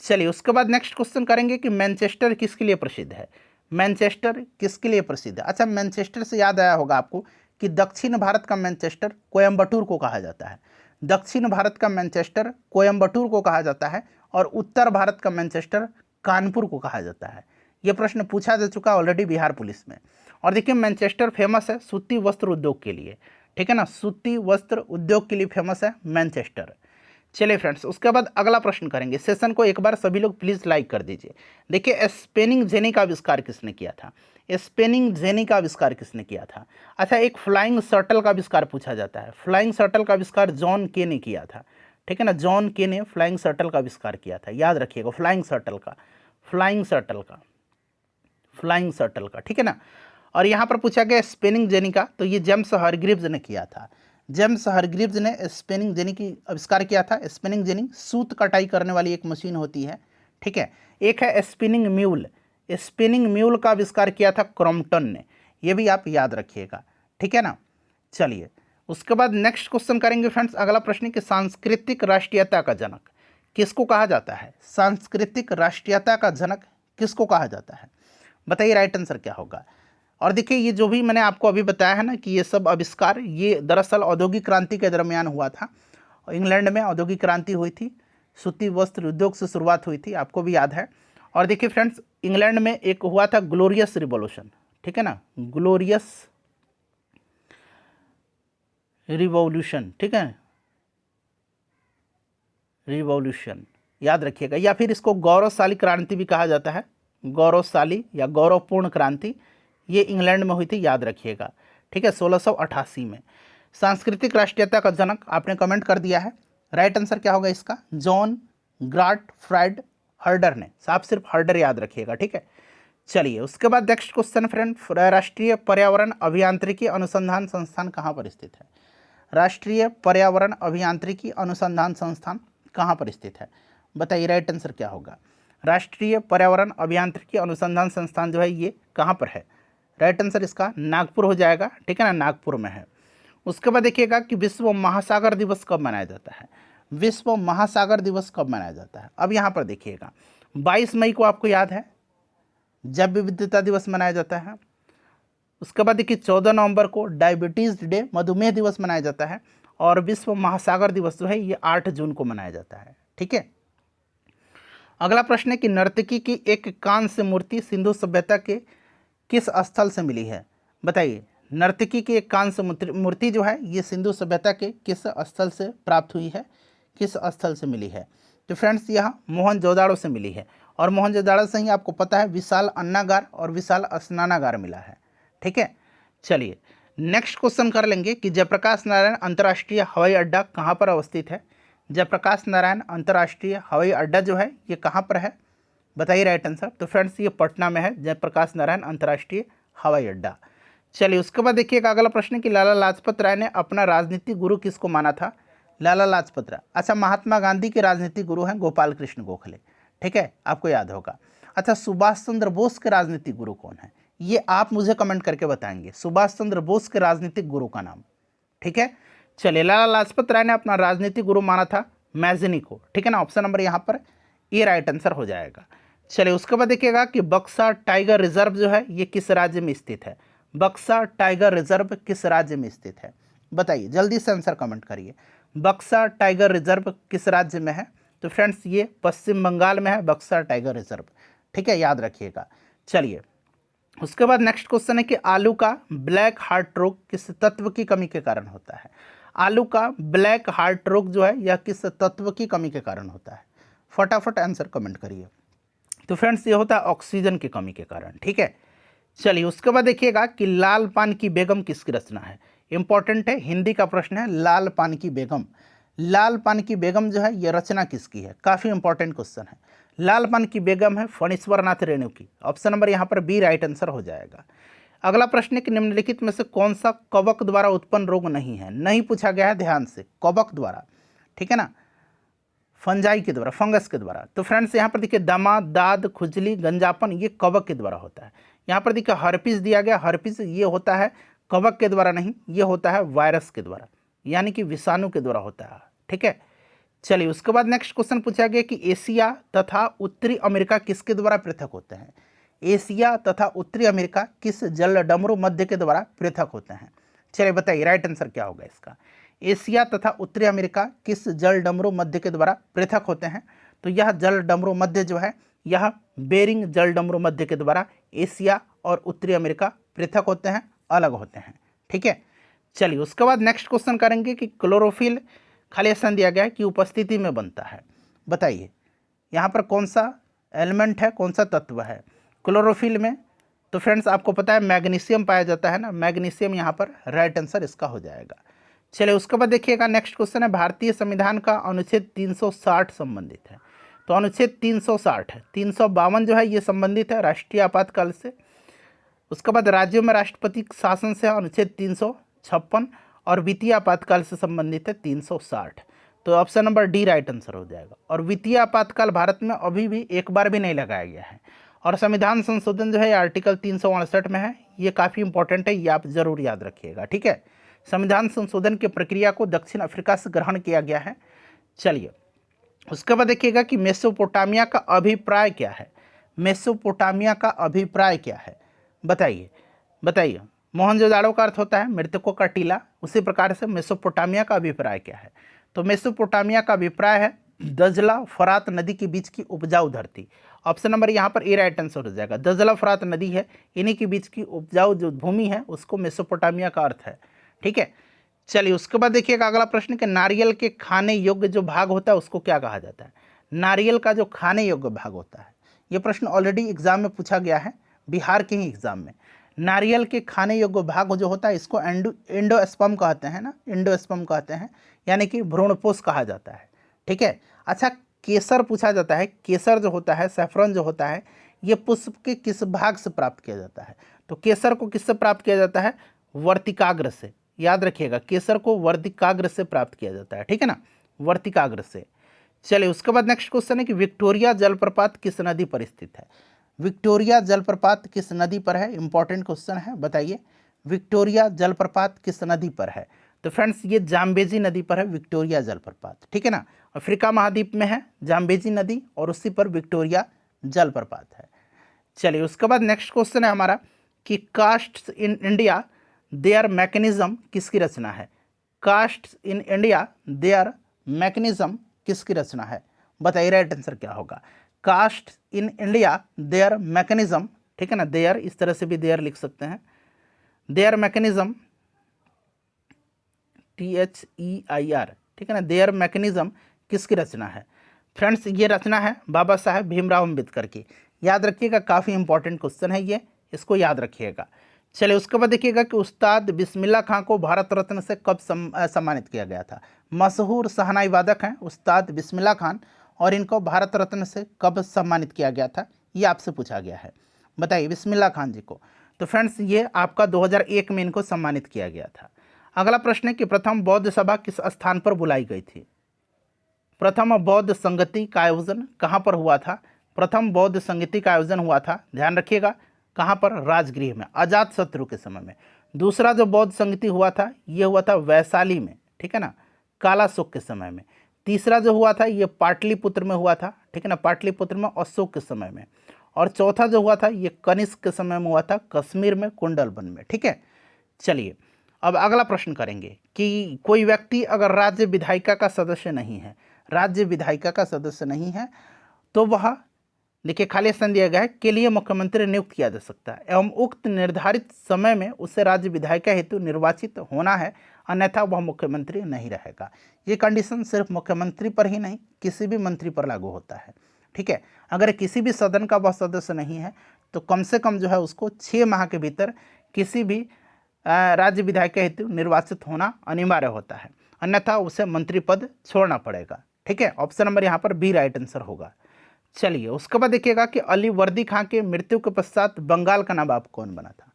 चलिए, उसके बाद नेक्स्ट क्वेश्चन करेंगे कि मैनचेस्टर किसके लिए प्रसिद्ध है? मैनचेस्टर किसके लिए प्रसिद्ध है? अच्छा, मैनचेस्टर से याद आया होगा आपको कि दक्षिण भारत का मैनचेस्टर कोयम्बटूर को कहा जाता है। दक्षिण भारत का मैनचेस्टर कोयम्बटूर को कहा जाता है और उत्तर भारत का मैनचेस्टर कानपुर को कहा जाता है। ये प्रश्न पूछा जा चुका ऑलरेडी बिहार पुलिस में। और देखिए मैनचेस्टर फेमस है सूती वस्त्र उद्योग के लिए। ठीक है ना, सूती वस्त्र उद्योग के लिए फेमस है मैनचेस्टर। चलिए फ्रेंड्स, उसके बाद अगला प्रश्न करेंगे। सेशन को एक बार सभी लोग प्लीज़ लाइक कर दीजिए। देखिए, स्पेनिंग जेनी का आविष्कार किसने किया था? स्पेनिंग जेनी का आविष्कार किसने किया था? अच्छा, एक फ्लाइंग शटल का आविष्कार पूछा जाता है। फ्लाइंग शटल का आविष्कार जॉन के ने किया था। ठीक है ना, जॉन के ने फ्लाइंग शटल का आविष्कार किया था, याद रखिएगा, फ्लाइंग शटल का, फ्लाइंग शटल का, फ्लाइंग शटल का। ठीक है ना, और यहाँ पर पूछा गया स्पेनिंग जेनी का, तो ये जेम्स हारग्रीव्स ने किया था। जेम्स हारग्रीव्स ने स्पेनिंग जेनी की आविष्कार किया था। स्पिनिंग जेनी सूत कटाई करने वाली एक मशीन होती है। ठीक है, एक है स्पिनिंग म्यूल, स्पिनिंग म्यूल का आविष्कार किया था क्रॉम्पटन ने, ये भी आप याद रखिएगा। ठीक है ना, चलिए, उसके बाद नेक्स्ट क्वेश्चन करेंगे फ्रेंड्स। अगला प्रश्न कि सांस्कृतिक राष्ट्रीयता का जनक किसको कहा जाता है? सांस्कृतिक राष्ट्रीयता का जनक किसको कहा जाता है बताइए? राइट आंसर क्या होगा? और देखिए, ये जो भी मैंने आपको अभी बताया है ना कि ये सब आविष्कार ये दरअसल औद्योगिक क्रांति के दरमियान हुआ था। इंग्लैंड में औद्योगिक क्रांति हुई थी, सूती वस्त्र उद्योग से शुरुआत हुई थी, आपको भी याद है। और देखिए फ्रेंड्स, इंग्लैंड में एक हुआ था ग्लोरियस रिवॉल्यूशन। ठीक है ना, ग्लोरियस रिवॉल्यूशन। ठीक है, रिवॉल्यूशन याद रखिएगा, या फिर इसको गौरवशाली क्रांति भी कहा जाता है, गौरवशाली या गौरवपूर्ण क्रांति, ये इंग्लैंड में हुई थी, याद रखिएगा। ठीक है, 1688 में। सांस्कृतिक राष्ट्रीयता का जनक आपने कमेंट कर दिया है, राइट आंसर क्या होगा इसका? जॉन ग्राट फ्राइड हर्डर ने, आप सिर्फ हर्डर याद रखिएगा। ठीक है, चलिए उसके बाद नेक्स्ट क्वेश्चन फ्रेंड, राष्ट्रीय पर्यावरण अभियांत्रिकी अनुसंधान संस्थान कहाँ पर स्थित है? राष्ट्रीय पर्यावरण अभियांत्रिकी अनुसंधान संस्थान कहाँ पर स्थित है? बताइए राइट आंसर क्या होगा? राष्ट्रीय पर्यावरण अभियांत्रिकी अनुसंधान संस्थान जो है ये कहाँ पर है? राइट आंसर इसका नागपुर हो जाएगा, ठीक है ना, नागपुर में है। उसके बाद देखिएगा कि विश्व महासागर दिवस कब मनाया जाता है? विश्व महासागर दिवस कब मनाया जाता है? अब यहाँ पर देखिएगा 22 मई को आपको याद है जैव विविधता दिवस मनाया जाता है। उसके बाद देखिए 14 नवंबर को डायबिटीज़ डे मधुमेह दिवस मनाया जाता है। और विश्व महासागर दिवस जो है ये 8 जून को मनाया जाता है, ठीक है। अगला प्रश्न है कि नर्तकी की एक कांस्य मूर्ति सिंधु सभ्यता के किस स्थल से मिली है? बताइए, नर्तकी की एक कांस्य मूर्ति जो है ये सिंधु सभ्यता के किस स्थल से प्राप्त हुई है, किस स्थल से मिली है? तो फ्रेंड्स यह मोहनजोदाड़ो से मिली है। और मोहनजोदाड़ो से ही आपको पता है विशाल अन्नागार और विशाल स्नानागार मिला है, ठीक है। चलिए नेक्स्ट क्वेश्चन कर लेंगे कि जयप्रकाश नारायण अंतर्राष्ट्रीय हवाई अड्डा कहाँ पर अवस्थित है? जयप्रकाश नारायण अंतर्राष्ट्रीय हवाई अड्डा जो है ये कहाँ पर है? बताइए राइट आंसर। तो फ्रेंड्स ये पटना में है, जयप्रकाश नारायण अंतर्राष्ट्रीय हवाई अड्डा। चलिए उसके बाद देखिएगा अगला प्रश्न है कि लाला लाजपत राय ने अपना राजनीतिक गुरु किसको माना था? लाला लाजपत राय, अच्छा महात्मा गांधी के राजनीतिक गुरु हैं गोपाल कृष्ण गोखले, ठीक है, आपको याद होगा। अच्छा सुभाष चंद्र बोस के राजनीतिक गुरु कौन है? ये आप मुझे कमेंट करके बताएंगे, सुभाष चंद्र बोस के राजनीतिक गुरु का नाम, ठीक है। चलिए लाला लाजपत राय ने अपना राजनीतिक गुरु माना था मैजनी को, ठीक है ना, ऑप्शन नंबर यहाँ पर ये राइट आंसर हो जाएगा। चलिए उसके बाद देखिएगा कि बक्सा टाइगर रिजर्व जो है ये किस राज्य में स्थित है? बक्सा टाइगर रिजर्व किस राज्य में स्थित है? बताइए जल्दी से आंसर कमेंट करिए। बक्सा टाइगर रिजर्व किस राज्य में है? तो फ्रेंड्स ये पश्चिम बंगाल में है बक्सा टाइगर रिजर्व, ठीक है, याद रखिएगा। चलिए उसके बाद नेक्स्ट क्वेश्चन है कि आलू का ब्लैक हार्ट रोग किस तत्व की कमी के कारण होता है? आलू का ब्लैक हार्ट रोग जो है यह किस तत्व की कमी के कारण होता है? फटाफट आंसर कमेंट करिए। तो फ्रेंड्स ये होता है ऑक्सीजन की कमी के कारण, ठीक है। चलिए उसके बाद देखिएगा कि लाल पान की बेगम किसकी रचना है? इंपॉर्टेंट है, हिंदी का प्रश्न है, लाल पान की बेगम। लाल पान की बेगम जो है ये रचना किसकी है? काफ़ी इंपॉर्टेंट क्वेश्चन है। लाल पान की बेगम है फणीश्वर नाथ रेणु की, ऑप्शन नंबर यहाँ पर बी राइट आंसर हो जाएगा। अगला प्रश्न है कि निम्नलिखित में से कौन सा कवक द्वारा उत्पन्न रोग नहीं है? नहीं पूछा गया है, ध्यान से, कवक द्वारा, ठीक है ना, फंजाई के द्वारा, फंगस के द्वारा। तो फ्रेंड्स यहाँ पर देखिए दमा, दाद, खुजली, गंजापन ये कवक के द्वारा होता है। यहाँ पर देखिए हर्पिस दिया गया, हर्पिस ये होता है कवक के द्वारा नहीं, ये होता है वायरस के द्वारा, यानी कि विषाणु के द्वारा होता है, ठीक है। चलिए उसके बाद नेक्स्ट क्वेश्चन पूछा गया कि एशिया तथा उत्तरी अमेरिका किसके द्वारा पृथक होते हैं? एशिया तथा उत्तरी अमेरिका किस जलडमरू मध्य के द्वारा पृथक होते हैं? चलिए बताइए राइट आंसर क्या होगा इसका? एशिया तथा उत्तरी अमेरिका किस जलडमरू मध्य के द्वारा पृथक होते हैं? तो यह जलडमरू मध्य जो है यह बेरिंग जलडमरू मध्य के द्वारा एशिया और उत्तरी अमेरिका पृथक होते हैं, अलग होते हैं, ठीक है। चलिए उसके बाद नेक्स्ट क्वेश्चन करेंगे कि क्लोरोफिल खाली स्थान दिया गया है कि उपस्थिति में बनता है। बताइए यहाँ पर कौन सा एलिमेंट है, कौन सा तत्व है क्लोरोफिल में? तो फ्रेंड्स आपको पता है मैग्नीशियम पाया जाता है ना, मैग्नीशियम यहाँ पर राइट आंसर इसका हो जाएगा। चलिए उसके बाद देखिएगा नेक्स्ट क्वेश्चन है भारतीय संविधान का अनुच्छेद 360 संबंधित है। तो अनुच्छेद 360 है, 352 जो है ये संबंधित है राष्ट्रीय आपातकाल से। उसके बाद राज्यों में राष्ट्रपति शासन से अनुच्छेद 356 और वित्तीय आपातकाल से संबंधित है 360। तो option number D right answer हो जाएगा। और वित्तीय आपातकाल भारत में अभी भी एक बार भी नहीं लगाया गया है। और संविधान संशोधन जो है आर्टिकल 368 में है, ये काफ़ी इंपॉर्टेंट है, ये आप जरूर याद रखिएगा, ठीक है। संविधान संशोधन की प्रक्रिया को दक्षिण अफ्रीका से ग्रहण किया गया है। चलिए उसके बाद देखिएगा कि मेसोपोटामिया का अभिप्राय क्या है? मेसोपोटामिया का अभिप्राय क्या है? बताइए बताइए। मोहनजोदाड़ो का अर्थ होता है मृतकों का टीला, उसी प्रकार से मेसोपोटामिया का अभिप्राय क्या है? तो मेसोपोटामिया का अभिप्राय है दजला फरात नदी के बीच की उपजाऊ धरती। ऑप्शन नंबर यहाँ पर ए राइट आंसर हो जाएगा। दजला फरात नदी है, इन्हीं के बीच की उपजाऊ जो भूमि है उसको मेसोपोटामिया का अर्थ है, ठीक है। चलिए उसके बाद देखिएगा अगला प्रश्न कि नारियल के खाने योग्य जो भाग होता है उसको क्या कहा जाता है? नारियल का जो खाने योग्य भाग होता है, ये प्रश्न ऑलरेडी एग्जाम में पूछा गया है, बिहार के ही एग्जाम में। नारियल के खाने योग्य भाग जो होता है इसको एंडोस्पर्म कहते हैं ना, एंडोस्पर्म कहते हैं, यानी कि भ्रूणपोष कहा जाता है, ठीक है। अच्छा केसर पूछा जाता है, केसर जो होता है, सैफरन जो होता है, ये पुष्प के किस भाग से प्राप्त किया जाता है? तो केसर को किससे प्राप्त किया जाता है? वर्तिकाग्र से। याद रखिएगा, केसर को वर्तिकाग्र से प्राप्त किया जाता है, ठीक है ना, वर्तिकाग्र से। चलिए उसके बाद नेक्स्ट क्वेश्चन है कि विक्टोरिया जलप्रपात किस नदी पर स्थित है? विक्टोरिया जलप्रपात किस नदी पर है? इंपॉर्टेंट क्वेश्चन है, बताइए विक्टोरिया जलप्रपात किस नदी पर है? तो फ्रेंड्स ये जाम्बेजी नदी पर है विक्टोरिया जलप्रपात, ठीक है ना। अफ्रीका महाद्वीप में है जाम्बेजी नदी और उसी पर विक्टोरिया जलप्रपात है। चलिए उसके बाद नेक्स्ट क्वेश्चन है हमारा कि caste in India their mechanism किसकी रचना है? Caste in India their mechanism किसकी रचना है? बताइए राइट आंसर क्या होगा? Caste in India their mechanism, ठीक है ना, देयर इस तरह से भी देयर लिख सकते हैं, देयर मैकेनिज्म THEIR, ठीक है ना, देयर मैकेनिज्म किसकी रचना है? फ्रेंड्स ये रचना है बाबा साहेब भीमराव अम्बेडकर की। याद रखिएगा, काफ़ी इंपॉर्टेंट क्वेश्चन है ये, इसको याद रखिएगा। चलिए उसके बाद देखिएगा कि उस्ताद बिस्मिल्लाह खां को भारत रत्न से कब सम्मानित किया गया था? मशहूर शहनाई वादक हैं उस्ताद बिस्मिल्लाह खान, और इनको भारत रत्न से कब सम्मानित किया गया था, ये आपसे पूछा गया है। बताइए बिस्मिल्लाह खान जी को। तो फ्रेंड्स ये आपका 2001 में इनको सम्मानित किया गया था। अगला प्रश्न है कि प्रथम बौद्ध सभा किस स्थान पर बुलाई गई थी? प्रथम बौद्ध संगति का आयोजन कहाँ पर हुआ था? प्रथम बौद्ध संगति का आयोजन हुआ था, ध्यान रखिएगा, कहाँ पर? राजगृह में, अजात शत्रु के समय में। दूसरा जो बौद्ध संगति हुआ था ये हुआ था वैशाली में, ठीक है ना, काला अशोक के समय में। तीसरा जो हुआ था ये पाटलिपुत्र में हुआ था, ठीक है ना, पाटलिपुत्र में अशोक के समय में। और चौथा जो हुआ था ये कनिष्क के समय में हुआ था, कश्मीर में कुंडलबन में, ठीक है। चलिए अब अगला प्रश्न करेंगे कि कोई व्यक्ति अगर राज्य विधायिका का सदस्य नहीं है, राज्य विधायिका का सदस्य नहीं है, तो वह देखिए खाली स्थान दिया गया है के लिए मुख्यमंत्री नियुक्त किया जा सकता है एवं उक्त निर्धारित समय में उसे राज्य विधायिका हेतु निर्वाचित होना है, अन्यथा वह मुख्यमंत्री नहीं रहेगा। ये कंडीशन सिर्फ मुख्यमंत्री पर ही नहीं किसी भी मंत्री पर लागू होता है, ठीक है। अगर किसी भी सदन का वह सदस्य नहीं है तो कम से कम जो है उसको 6 माह के भीतर किसी भी राज्य विधायिका हेतु निर्वाचित होना अनिवार्य होता है, अन्यथा उसे मंत्री पद छोड़ना पड़ेगा, ठीक है। ऑप्शन नंबर यहाँ पर बी राइट आंसर होगा। चलिए उसके बाद देखिएगा कि अली वर्दी खां के मृत्यु के पश्चात बंगाल का नवाब कौन बना था?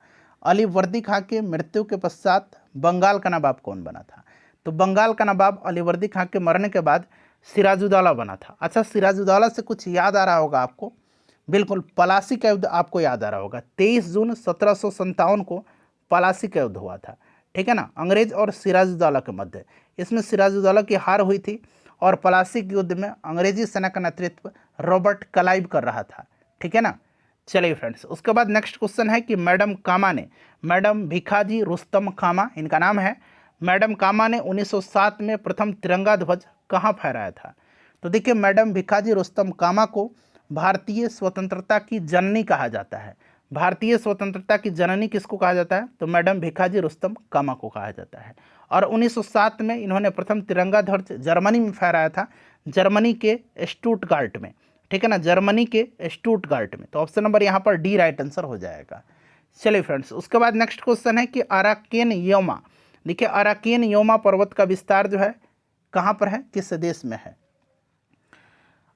अली वर्दी खां के मृत्यु के पश्चात बंगाल का नवाब कौन बना था? तो बंगाल का नवाब अली वर्दी खां के मरने के बाद सिराजुद्दौला बना था। अच्छा, सिराजुद्दौला से कुछ याद आ रहा होगा आपको? बिल्कुल, पलासी का युद्ध आपको याद आ रहा होगा। 23 जून 1757 को पलासी का युद्ध हुआ था, ठीक है ना, अंग्रेज और सिराजुद्दौला के मध्य। इसमें सिराजुद्दौला की हार हुई थी और पलासी के युद्ध में अंग्रेजी सेना का नेतृत्व रॉबर्ट क्लाइव कर रहा था, ठीक है ना। चलिए फ्रेंड्स उसके बाद नेक्स्ट क्वेश्चन है कि मैडम कामा ने, मैडम भिखाजी रुस्तम कामा इनका नाम है, मैडम कामा ने 1907 में प्रथम तिरंगा ध्वज कहाँ फहराया था? तो देखिए मैडम भिखाजी रुस्तम कामा को भारतीय स्वतंत्रता की जननी कहा जाता है। भारतीय स्वतंत्रता की जननी किसको कहा जाता है? तो मैडम भिखाजी रुस्तम कामा को कहा जाता है। और 1907 में इन्होंने प्रथम तिरंगा ध्वज जर्मनी में फहराया था, जर्मनी के स्टुटगार्ट में, ठीक है ना, जर्मनी के स्टुटगार्ट में। तो ऑप्शन नंबर यहाँ पर डी राइट आंसर हो जाएगा। चलिए फ्रेंड्स उसके बाद नेक्स्ट क्वेश्चन है कि अराकेन योमा, देखिए अराकेन योमा पर्वत का विस्तार जो है कहाँ पर है, किस देश में है?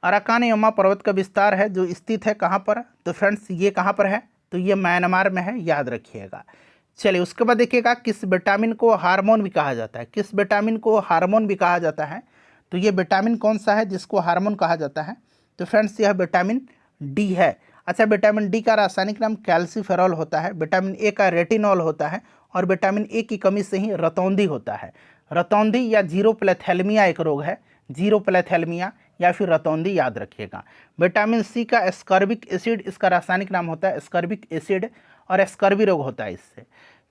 अराकान योमा पर्वत का विस्तार है जो स्थित है कहाँ पर? तो फ्रेंड्स ये कहाँ पर है? तो ये म्यांमार में है, याद रखिएगा। चलिए उसके बाद देखिएगा किस विटामिन को हार्मोन भी कहा जाता है? किस विटामिन को हार्मोन भी कहा जाता है? तो ये विटामिन कौन सा है जिसको हार्मोन कहा जाता है? तो फ्रेंड्स यह विटामिन डी है। अच्छा, विटामिन डी का रासायनिक नाम कैल्सीफेरॉल होता है, विटामिन ए का रेटिनॉल होता है, और विटामिन ए की कमी से ही रतौंधी होता है। रतौंधी या जीरोप्लेथेलमिया एक रोग है, जीरोप्लेथेलमिया या फिर रतौंधी, याद रखिएगा। विटामिन सी का एस्कॉर्बिक एसिड इसका रासायनिक नाम होता है एस्कॉर्बिक एसिड, और एस्कर्वी रोग होता है इससे।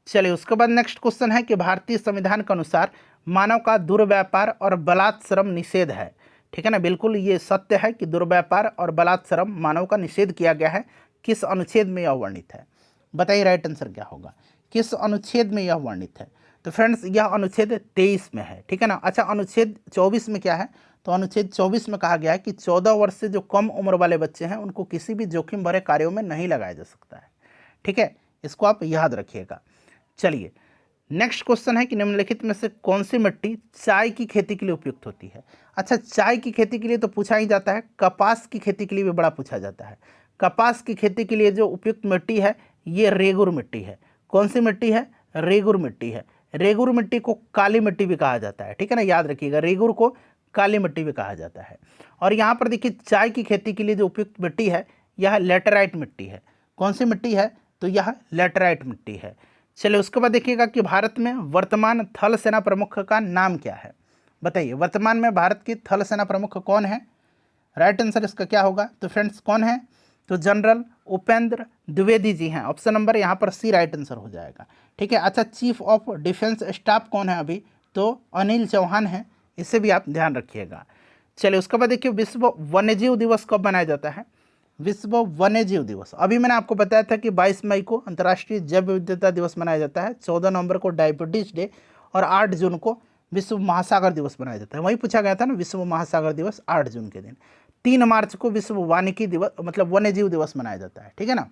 चलिए उसके बाद नेक्स्ट क्वेश्चन है कि भारतीय संविधान के अनुसार मानव का दुर्व्यापार और बलात्श्रम निषेध है, ठीक है ना, बिल्कुल ये सत्य है कि दुर्व्यापार और बलात्श्रम मानव का निषेध किया गया है। किस अनुच्छेद में यह वर्णित है? बताइए राइट आंसर क्या होगा, किस अनुच्छेद में यह वर्णित है? तो फ्रेंड्स यह अनुच्छेद 23 में है, ठीक है ना। अच्छा, अनुच्छेद 24 में क्या है? तो अनुच्छेद 24 में कहा गया है कि 14 वर्ष से जो कम उम्र वाले बच्चे हैं उनको किसी भी जोखिम भरे कार्यों में नहीं लगाया जा सकता है, ठीक है, इसको आप याद रखिएगा। चलिए नेक्स्ट क्वेश्चन है कि निम्नलिखित में से कौन सी मिट्टी चाय की खेती के लिए उपयुक्त होती है? अच्छा, चाय की खेती के लिए तो पूछा ही जाता है, कपास की खेती के लिए भी बड़ा पूछा जाता है। कपास की खेती के लिए जो उपयुक्त मिट्टी है ये रेगुर मिट्टी है। कौन सी मिट्टी है? रेगुर मिट्टी है। रेगुर मिट्टी को काली मिट्टी भी कहा जाता है, ठीक है ना, याद रखिएगा, रेगुर को काली मिट्टी भी कहा जाता है। और यहाँ पर देखिए चाय की खेती के लिए जो उपयुक्त मिट्टी है यह लैटेराइट मिट्टी है। कौन सी मिट्टी है? तो यह लैटेराइट मिट्टी है। चलिए उसके बाद देखिएगा कि भारत में वर्तमान थल सेना प्रमुख का नाम क्या है? बताइए, वर्तमान में भारत की थल सेना प्रमुख कौन है? राइट आंसर इसका क्या होगा? तो फ्रेंड्स कौन है? तो जनरल उपेंद्र द्विवेदी जी हैं। ऑप्शन नंबर यहाँ पर सी राइट आंसर हो जाएगा, ठीक है। अच्छा, चीफ ऑफ डिफेंस स्टाफ कौन है अभी? तो अनिल चौहान है, इसे भी आप ध्यान रखिएगा। चलिए उसके बाद देखिए विश्व वन्यजीव दिवस कब मनाया जाता है? विश्व वन्यजीव दिवस, अभी मैंने आपको बताया था कि 22 मई को अंतर्राष्ट्रीय जैव विविधता दिवस मनाया जाता है, 14 नवंबर को डायबिटीज डे और 8 जून को विश्व महासागर दिवस मनाया जाता है। वही पूछा गया था ना, विश्व महासागर दिवस 8 जून के दिन। 3 मार्च को विश्व वानिकी दिवस मतलब वन्यजीव दिवस मनाया जाता है, ठीक है ना।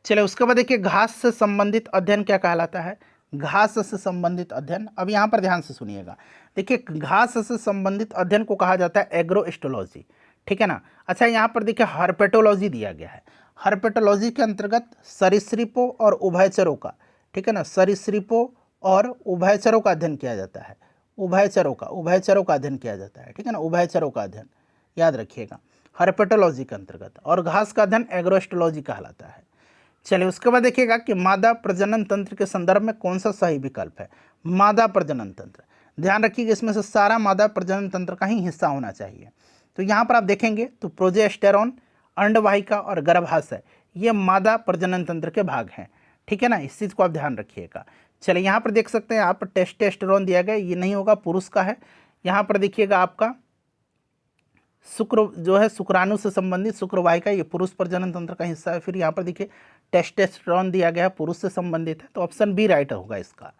चलिए उसके बाद देखिए घास से संबंधित अध्ययन क्या कहलाता है? घास से संबंधित अध्ययन, अब यहाँ पर ध्यान से सुनिएगा। देखिए घास से संबंधित अध्ययन को कहा जाता है एग्रोस्टोलॉजी, ठीक है ना। अच्छा, यहाँ पर देखिए हर्पेटोलॉजी दिया गया है। हर्पेटोलॉजी के अंतर्गत सरीसृपों और उभयचरों का, ठीक है ना, सरीसृपों और उभयचरों का अध्ययन किया जाता है। उभयचरों का अध्ययन किया जाता है, ठीक है ना, उभयचरों का अध्ययन याद रखिएगा, हर्पेटोलॉजी के अंतर्गत। और घास का अध्ययन एग्रोस्टोलॉजी कहलाता है। चलिए उसके बाद देखिएगा कि मादा प्रजनन तंत्र के संदर्भ में कौन सा सही विकल्प है? मादा प्रजनन तंत्र, ध्यान रखिएगा इसमें से सारा मादा प्रजनन तंत्र का ही हिस्सा होना चाहिए। तो यहाँ पर आप देखेंगे तो प्रोजेस्टेरॉन, अंडवाहिका और गर्भाशय ये मादा प्रजनन तंत्र के भाग हैं, ठीक है ना, इस चीज़ को आप ध्यान रखिएगा। चलिए यहाँ पर देख सकते हैं आप टेस्टोस्टेरोन दिया गया, ये नहीं होगा, पुरुष का है। यहाँ पर देखिएगा आपका शुक्र जो है शुक्राणु से संबंधित शुक्रवाहिका, ये पुरुष प्रजनन तंत्र का हिस्सा है। फिर यहाँ पर देखिए टेस्टोस्टेरोन दिया गया है, पुरुष से संबंधित है, तो ऑप्शन बी राइट होगा इसका।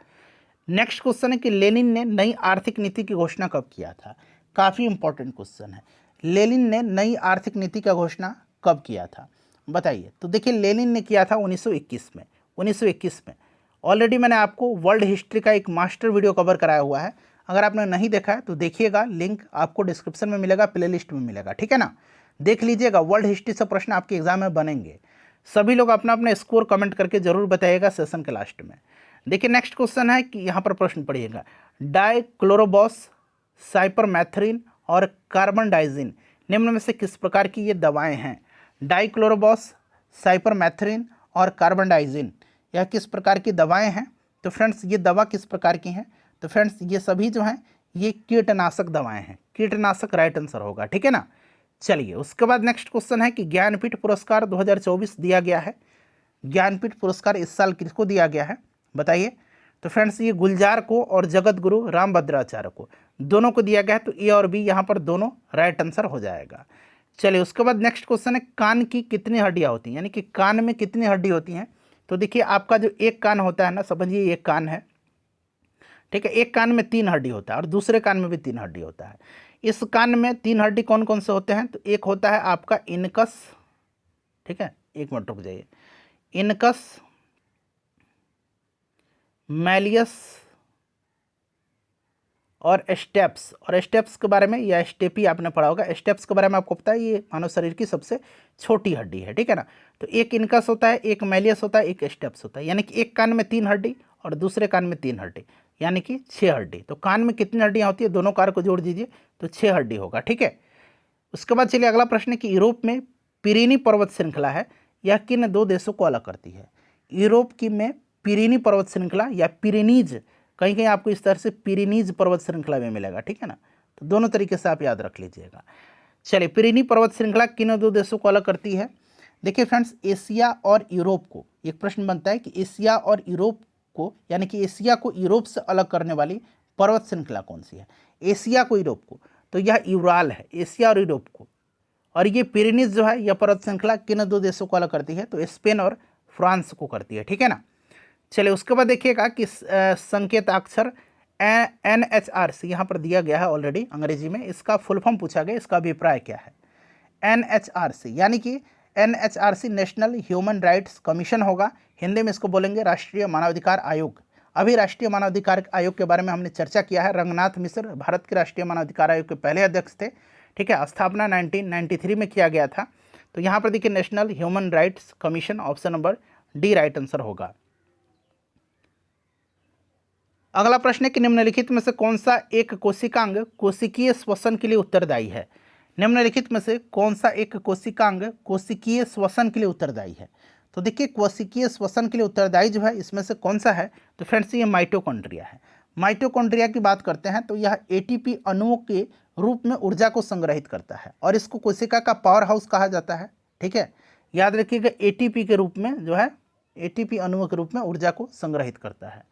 नेक्स्ट क्वेश्चन है कि लेनिन ने नई आर्थिक नीति की घोषणा कब किया था? काफ़ी इंपॉर्टेंट क्वेश्चन है। लेनिन ने नई आर्थिक नीति का घोषणा कब किया था बताइए? तो देखिए लेनिन ने किया था 1921 में। 1921 में ऑलरेडी मैंने आपको वर्ल्ड हिस्ट्री का एक मास्टर वीडियो कवर कराया हुआ है, अगर आपने नहीं देखा है तो देखिएगा, लिंक आपको डिस्क्रिप्शन में मिलेगा, प्लेलिस्ट में मिलेगा, ठीक है ना, देख लीजिएगा। वर्ल्ड हिस्ट्री से प्रश्न आपके एग्जाम में बनेंगे। सभी लोग अपना अपना स्कोर कमेंट करके जरूर बताइएगा सेशन के लास्ट में। देखिए नेक्स्ट क्वेश्चन है कि यहाँ पर प्रश्न पढ़िएगा, डाइक्लोरोबॉस, साइपरमेथ्रिन और कार्बन डाइजिन निम्न में से किस प्रकार की ये दवाएं हैं? डाइक्लोरोबॉस, साइपरमेथ्रिन और कार्बन डाइजिन यह किस प्रकार की दवाएं हैं? तो फ्रेंड्स ये दवा किस प्रकार की हैं? तो फ्रेंड्स ये सभी जो हैं ये कीटनाशक दवाएं हैं, कीटनाशक राइट आंसर होगा, ठीक है ना। चलिए उसके बाद नेक्स्ट क्वेश्चन है कि ज्ञानपीठ पुरस्कार 2024 दिया गया है। ज्ञानपीठ पुरस्कार इस साल किसको दिया गया है बताइए? तो फ्रेंड्स ये गुलजार को और जगत गुरु रामभद्राचार्य को, दोनों को दिया गया है। तो ए और बी यहाँ पर दोनों राइट आंसर हो जाएगा। चलिए उसके बाद नेक्स्ट क्वेश्चन है कान की कितनी हड्डियाँ होती हैं, यानी कि कान में कितनी हड्डी होती हैं? तो देखिए आपका जो एक कान होता है ना, समझिए एक कान है, ठीक है, एक कान में 3 हड्डी होता है और दूसरे कान में भी 3 हड्डी होता है। इस कान में 3 हड्डी कौन कौन से होते हैं? तो एक होता है आपका इनकस, ठीक है, एक मिनट रुक जाइए, इनकस, मैलियस और स्टेप्स। और स्टेप्स के बारे में या स्टेपी आपने पढ़ा होगा, स्टेप्स के बारे में आपको पता है, ये मानव शरीर की सबसे छोटी हड्डी है, ठीक है ना। तो एक इनकस होता है, एक मैलियस होता है, एक स्टेप्स होता है, यानी कि एक कान में 3 हड्डी और दूसरे कान में 3 हड्डी, यानी कि 6 हड्डी। तो कान में कितनी हड्डियाँ होती है, दोनों कार को जोड़ दीजिए तो 6 हड्डी होगा, ठीक है। उसके बाद चलिए अगला प्रश्न है कि यूरोप में पिरीनी पर्वत श्रृंखला है, यह किन 2 देशों को अलग करती है? यूरोप की में पिरीनी पर्वत श्रृंखला या पिरीनीज, कहीं कहीं आपको इस तरह से पिरीनीज पर्वत श्रृंखला में मिलेगा, ठीक है ना, तो दोनों तरीके से आप याद रख लीजिएगा। चलिए पिरीनी पर्वत श्रृंखला किन 2 देशों को अलग करती है? देखिए फ्रेंड्स एशिया और यूरोप को, एक प्रश्न बनता है कि एशिया और यूरोप को, यानी कि एशिया को यूरोप से अलग करने वाली पर्वत श्रृंखला कौन सी है? एशिया को यूरोप को, तो यह यूराल है, एशिया और यूरोप को। और ये पिरीनीज जो है यह पर्वत श्रृंखला किन 2 देशों को अलग करती है? तो स्पेन और फ्रांस को करती है, ठीक है ना। चलिए उसके बाद देखिएगा कि संकेताक्षर NHRC यहाँ पर दिया गया है ऑलरेडी अंग्रेजी में, इसका फुल फॉर्म पूछा गया, इसका अभिप्राय क्या है? NHRC यानी कि NHRC national human rights commission होगा, हिंदी में इसको बोलेंगे राष्ट्रीय मानवाधिकार आयोग। अभी राष्ट्रीय मानवाधिकार आयोग के बारे में हमने चर्चा किया है, रंगनाथ मिश्र भारत के राष्ट्रीय मानवाधिकार आयोग के पहले अध्यक्ष थे, ठीक है, स्थापना 1993 में किया गया था। तो यहाँ पर देखिए national human rights commission, option number D right answer होगा। अगला प्रश्न है कि निम्नलिखित में से कौन सा एक कोशिकांग कोशिकीय श्वसन के लिए उत्तरदायी है। निम्नलिखित में से कौन सा एक कोशिकांग कोशिकीय श्वसन के लिए उत्तरदायी है। तो देखिए कोशिकीय श्वसन के लिए उत्तरदायी जो है इसमें से कौन सा है, तो फ्रेंड्स ये माइटोकॉन्ड्रिया है। माइटोकॉन्ड्रिया की बात करते हैं तो यह एटीपी अणुओं के रूप में ऊर्जा को संग्रहित करता है और इसको कोशिका का पावर हाउस कहा जाता है। ठीक है, याद रखिएगा एटीपी के रूप में जो है एटीपी अणुओं के रूप में ऊर्जा को संग्रहित करता है।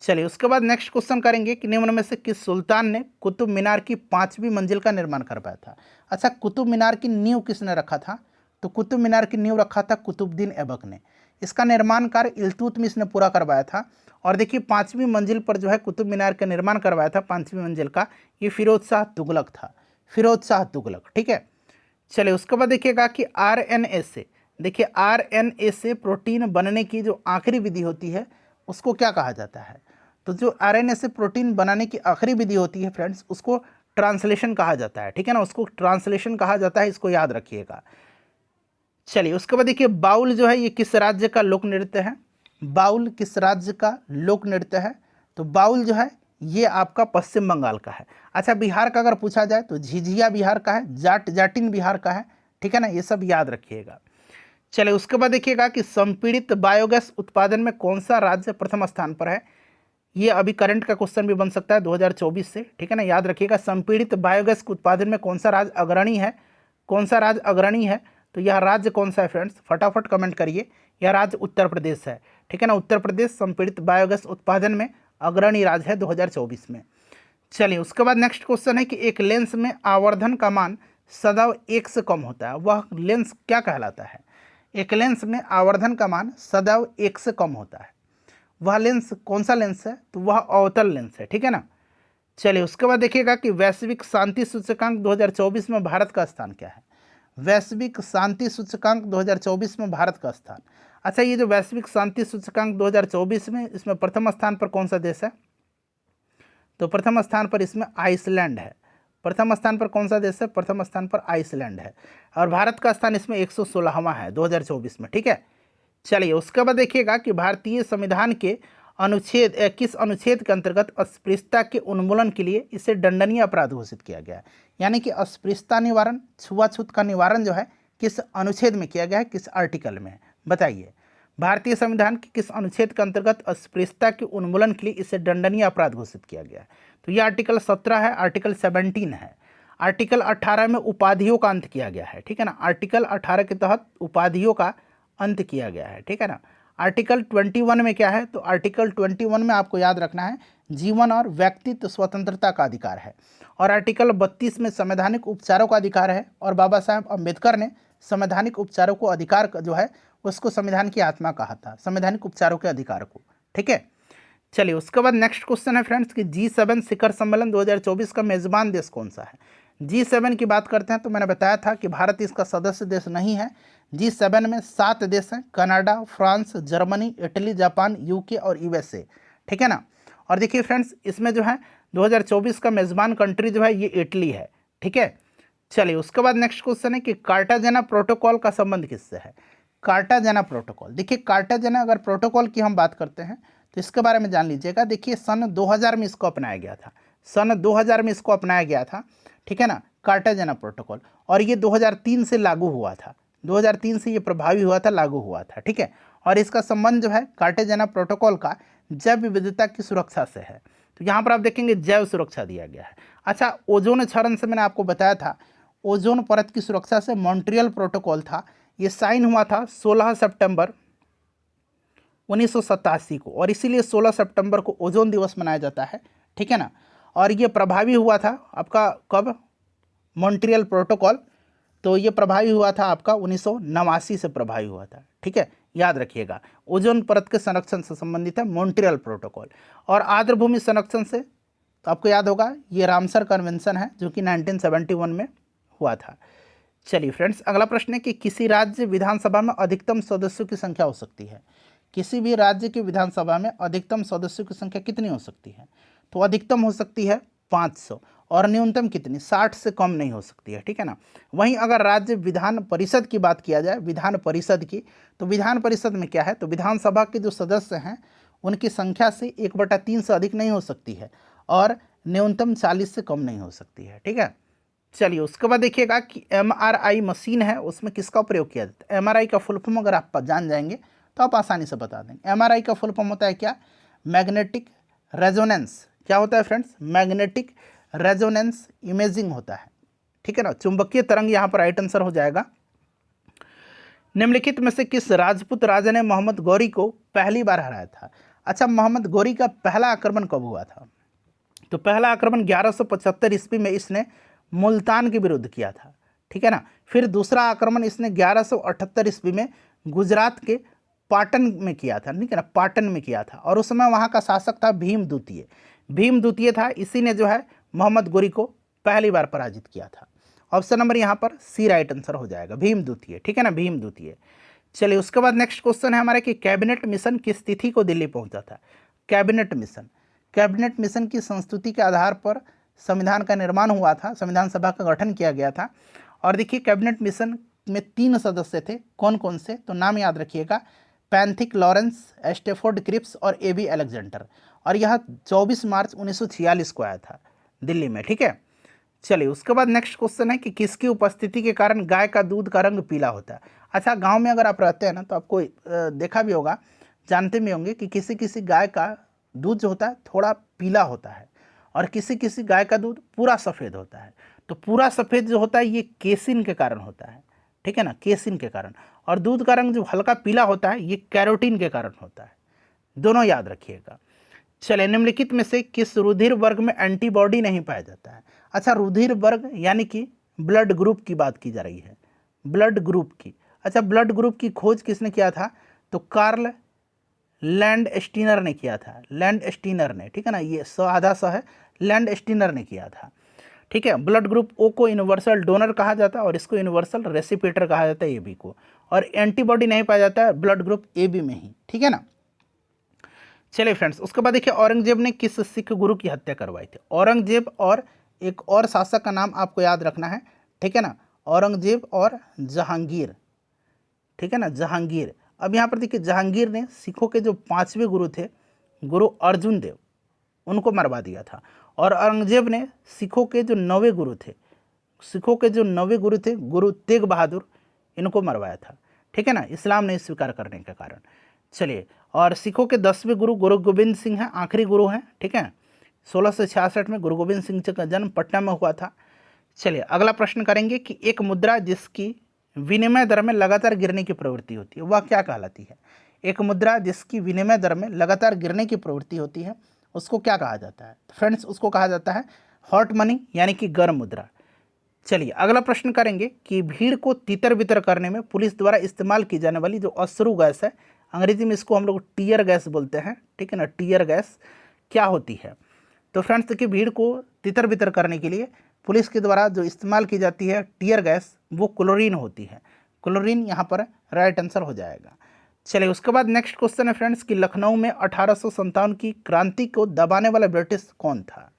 चलिए उसके बाद नेक्स्ट क्वेश्चन करेंगे कि निम्न में से किस सुल्तान ने कुतुब मीनार की 5वीं मंजिल का निर्माण करवाया था। अच्छा, कुतुब मीनार की नींव किसने रखा था, तो कुतुब मीनार की नींव रखा था कुतुबुद्दीन ऐबक ने। इसका निर्माण कार्य इल्तुतमिश ने पूरा करवाया था। और देखिए 5वीं मंजिल पर जो है कुतुब मीनार का निर्माण करवाया था 5वीं मंजिल का, ये फिरोज शाह तुगलक था, फिरोज शाह तुगलक। ठीक है, चलिए उसके बाद देखिएगा कि आरएनए से, देखिए आरएनए से प्रोटीन बनने की जो आखिरी विधि होती है उसको क्या कहा जाता है। तो जो आरएनए से प्रोटीन बनाने की आखिरी विधि होती है फ्रेंड्स उसको ट्रांसलेशन कहा जाता है। ठीक है ना, उसको ट्रांसलेशन कहा जाता है, इसको याद रखिएगा। चलिए उसके बाद देखिए बाउल जो है ये किस राज्य का लोक नृत्य है। बाउल किस राज्य का लोक नृत्य है, तो बाउल जो है ये आपका पश्चिम बंगाल का है। अच्छा, बिहार का अगर पूछा जाए तो झिझिया बिहार का है, जाटिन बिहार का है। ठीक है ना, ये सब याद रखिएगा। चलिए उसके बाद देखिएगा कि संपीड़ित बायोगैस उत्पादन में कौन सा राज्य प्रथम स्थान पर है। ये अभी करंट का क्वेश्चन भी बन सकता है 2024 से। ठीक है ना, याद रखिएगा संपीड़ित बायोगैस के उत्पादन में कौन सा राज्य अग्रणी है, कौन सा राज्य अग्रणी है, तो यह राज्य कौन सा है फ्रेंड्स, फटाफट कमेंट करिए। यह राज्य उत्तर प्रदेश है। ठीक है ना, उत्तर प्रदेश संपीड़ित बायोगैस उत्पादन में अग्रणी राज्य है 2024 में। चलिए उसके बाद नेक्स्ट क्वेश्चन है कि एक लेंस में आवर्धन का मान सदैव 1 से कम होता है, वह लेंस क्या कहलाता है। एक लेंस में आवर्धन का मान सदैव 1 से कम होता है, वह लेंस कौन सा लेंस है, तो वह अवतल लेंस है। ठीक है ना, चलिए उसके बाद देखिएगा कि वैश्विक शांति सूचकांक 2024 में भारत का स्थान क्या है। वैश्विक शांति सूचकांक 2024 में भारत का स्थान, अच्छा ये जो वैश्विक शांति सूचकांक 2024 में इसमें प्रथम स्थान पर कौन सा देश है, तो प्रथम स्थान पर इसमें आइसलैंड है। प्रथम स्थान पर कौन सा देश है, प्रथम स्थान पर आइसलैंड है। और भारत का स्थान इसमें 116वां है 2024 में। ठीक है, चलिए उसके बाद देखिएगा कि भारतीय संविधान के अनुच्छेद किस अनुच्छेद के अंतर्गत अस्पृश्यता के उन्मूलन के लिए इसे दंडनीय अपराध घोषित किया गया है। यानी कि अस्पृश्यता निवारण, छुआछूत का निवारण जो है किस अनुच्छेद में किया गया है, किस आर्टिकल में है, बताइए। भारतीय संविधान के किस अनुच्छेद के अंतर्गत अस्पृश्यता के उन्मूलन के लिए इसे दंडनीय अपराध घोषित किया गया है, तो यह आर्टिकल 17 है, आर्टिकल 17 है। आर्टिकल 18 में उपाधियों का अंत किया गया है। ठीक है ना, आर्टिकल 18 के तहत उपाधियों का अंत किया गया है। ठीक है ना, आर्टिकल 21 में क्या है, तो आर्टिकल 21 में आपको याद रखना है जीवन और व्यक्तित्व स्वतंत्रता का अधिकार है। और आर्टिकल 32 में संवैधानिक उपचारों का अधिकार है। और बाबा साहब अम्बेडकर ने संवैधानिक उपचारों को अधिकार जो है उसको संविधान की आत्मा कहा था, संवैधानिक उपचारों के अधिकार को। ठीक है, चलिए उसके बाद नेक्स्ट क्वेश्चन है फ्रेंड्स कि G7 शिखर सम्मेलन 2024 का मेजबान देश कौन सा है। G7 की बात करते हैं तो मैंने बताया था कि भारत इसका सदस्य देश नहीं है। G7 में 7 देश हैं, Canada, France, Germany, Italy, Japan, UK और यूएसए। ठीक है ना, और देखिए फ्रेंड्स इसमें जो है 2024 का मेजबान कंट्री जो है ये इटली है। ठीक है, चलिए उसके बाद नेक्स्ट क्वेश्चन है कि कार्टाजेना प्रोटोकॉल का संबंध किससे है। कार्टाजेना प्रोटोकॉल, देखिए कार्टाजेना अगर प्रोटोकॉल की हम बात करते हैं तो इसके बारे में जान लीजिएगा। देखिए सन 2000 में इसको अपनाया गया था, सन 2000 में इसको अपनाया गया था। ठीक है ना, कार्टाजेना प्रोटोकॉल, और ये 2003 से लागू हुआ था, 2003 से ये प्रभावी हुआ था, लागू हुआ था। ठीक है, और इसका संबंध जो है कार्टाजेना प्रोटोकॉल का जैव विविधता की सुरक्षा से है। तो यहाँ पर आप देखेंगे जैव सुरक्षा दिया गया है। अच्छा, ओजोन क्षरण से मैंने आपको बताया था, ओजोन परत की सुरक्षा से मॉन्ट्रियल प्रोटोकॉल था, ये साइन हुआ था 16 सितंबर 1987 को, और इसीलिए 16 सितंबर को ओजोन दिवस मनाया जाता है। ठीक है ना, और ये प्रभावी हुआ था आपका कब, मॉन्ट्रियल प्रोटोकॉल, तो ये प्रभावी हुआ था आपका 1989 से प्रभावी हुआ था। ठीक है, याद रखिएगा ओजोन परत के संरक्षण से संबंधित है मॉन्ट्रियल प्रोटोकॉल। और आर्द्रभूमि संरक्षण से तो आपको याद होगा ये रामसर कन्वेंशन है जो कि 1971 में हुआ था। चलिए फ्रेंड्स, अगला प्रश्न है कि किसी राज्य विधानसभा में अधिकतम सदस्यों की संख्या हो सकती है। किसी भी राज्य की विधानसभा में अधिकतम सदस्यों की संख्या कितनी हो सकती है, तो अधिकतम हो सकती है 500, और न्यूनतम कितनी, 60 से कम नहीं हो सकती है, ठीक है ना। वहीं अगर राज्य विधान परिषद की बात किया जाए, विधान परिषद की, तो विधान परिषद में क्या है, तो विधानसभा के जो सदस्य हैं उनकी संख्या से 1/3 से अधिक नहीं हो सकती है और न्यूनतम 40 से कम नहीं हो सकती है, ठीक है। चलिए उसके बाद देखिएगा कि MRI मशीन है उसमें किसका प्रयोग किया जाता है। MRI का फुल फॉर्म अगर आप जान जाएंगे तो आप आसानी से बता देंगे। MRI का फुल फॉर्म होता है क्या, मैग्नेटिक रेजोनेंस। क्या होता है फ्रेंड्स, मैग्नेटिक रेजोनेंस इमेजिंग होता है, ठीक है ना। चुंबकीय तरंग यहाँ पर राइट आंसर हो जाएगा। निम्नलिखित में से किस राजपूत राजा ने मोहम्मद गौरी को पहली बार हराया था। अच्छा, मोहम्मद गौरी का पहला आक्रमण कब हुआ था, तो पहला आक्रमण 1175 ईस्वी में इसने मुल्तान के विरुद्ध किया था, ठीक है ना। फिर दूसरा आक्रमण इसने 1178 ईस्वी में गुजरात के पाटन में किया था, ठीक है ना, पाटन में किया था। और उस समय वहाँ का शासक था भीम द्वितीय। भीम द्वितीय था, इसी ने जो है मोहम्मद गौरी को पहली बार पराजित किया था। ऑप्शन नंबर यहाँ पर सी राइट आंसर हो जाएगा, भीम द्वितीय, ठीक है ना, भीम द्वितीय। चलिए उसके बाद नेक्स्ट क्वेश्चन है हमारे कि कैबिनेट मिशन किस तिथि को दिल्ली पहुंचा था। कैबिनेट मिशन, कैबिनेट मिशन की संस्तुति के आधार पर संविधान का निर्माण हुआ था, संविधान सभा का गठन किया गया था। और देखिए कैबिनेट मिशन में 3 सदस्य थे, कौन कौन से, तो नाम याद रखिएगा, पैंथिक लॉरेंस, स्टेफोर्ड क्रिप्स और AB अलेक्जेंडर। और यह 24 मार्च 1946 को आया था दिल्ली में, ठीक है। चलिए उसके बाद नेक्स्ट क्वेश्चन है कि किसकी उपस्थिति के कारण गाय का दूध का रंग पीला होता है। अच्छा, गांव में अगर आप रहते हैं ना तो आपको देखा भी होगा, जानते भी होंगे कि किसी किसी गाय का दूध जो होता है थोड़ा पीला होता है और किसी किसी गाय का दूध पूरा सफ़ेद होता है। तो पूरा सफ़ेद जो होता है ये केसिन के कारण होता है, ठीक है ना, केसिन के कारण। और दूध का रंग जो हल्का पीला होता है ये कैरोटीन के कारण होता है, दोनों याद रखिएगा। चलिए निम्नलिखित में से किस रुधिर वर्ग में एंटीबॉडी नहीं पाया जाता है। अच्छा, रुधिर वर्ग यानी कि ब्लड ग्रुप की बात की जा रही है, ब्लड ग्रुप की। अच्छा, ब्लड ग्रुप की खोज किसने किया था, तो कार्ल लैंड स्टीनर ने किया था, लैंड स्टीनर ने, ठीक है ना, ये आधा स है, लैंड स्टीनर ने किया था, ठीक है। ब्लड ग्रुप ओ को यूनिवर्सल डोनर कहा जाता है और इसको यूनिवर्सल रेसिपिएटर कहा जाता है, AB को। और एंटीबॉडी नहीं पाया जाता है ब्लड ग्रुप AB में ही, ठीक है ना। चलिए फ्रेंड्स उसके बाद देखिए औरंगजेब ने किस सिख गुरु की हत्या करवाई थी। औरंगजेब और एक और शासक का नाम आपको याद रखना है, ठीक है ना, औरंगजेब और जहांगीर, ठीक है ना, जहांगीर। अब यहाँ पर देखिए जहांगीर ने सिखों के जो 5वें गुरु थे, गुरु अर्जुन देव, उनको मरवा दिया था। और औरंगजेब ने सिखों के जो 9वें गुरु थे, सिखों के जो 9वें गुरु थे, गुरु तेग बहादुर, इनको मरवाया था, ठीक है ना, इस्लाम नहीं स्वीकार करने के कारण। चलिए, और सिखों के 10वें गुरु गुरु गोविंद सिंह हैं, आखिरी गुरु हैं, ठीक है। 1666 में गुरु गोविंद सिंह जी का जन्म पटना में हुआ था। चलिए अगला प्रश्न करेंगे कि एक मुद्रा जिसकी विनिमय दर में लगातार गिरने की प्रवृत्ति होती है वह क्या कहलाती है। एक मुद्रा जिसकी विनिमय दर में लगातार गिरने की प्रवृत्ति होती है उसको क्या कहा जाता है फ्रेंड्स, उसको कहा जाता है हॉट मनी यानी कि गर्म मुद्रा। चलिए अगला प्रश्न करेंगे कि भीड़ को तितर बितर करने में पुलिस द्वारा इस्तेमाल की जाने वाली जो अश्रु गैस है, अंग्रेजी में इसको हम लोग टीयर गैस बोलते हैं, ठीक है ना, टीयर गैस क्या होती है। तो फ्रेंड्स देखिए भीड़ को तितर बितर करने के लिए पुलिस के द्वारा जो इस्तेमाल की जाती है टीयर गैस वो क्लोरीन होती है, क्लोरीन यहाँ पर राइट आंसर हो जाएगा। चलिए उसके बाद नेक्स्ट क्वेश्चन है फ्रेंड्स कि लखनऊ में 1857 की क्रांति को दबाने वाला ब्रिटिश कौन था।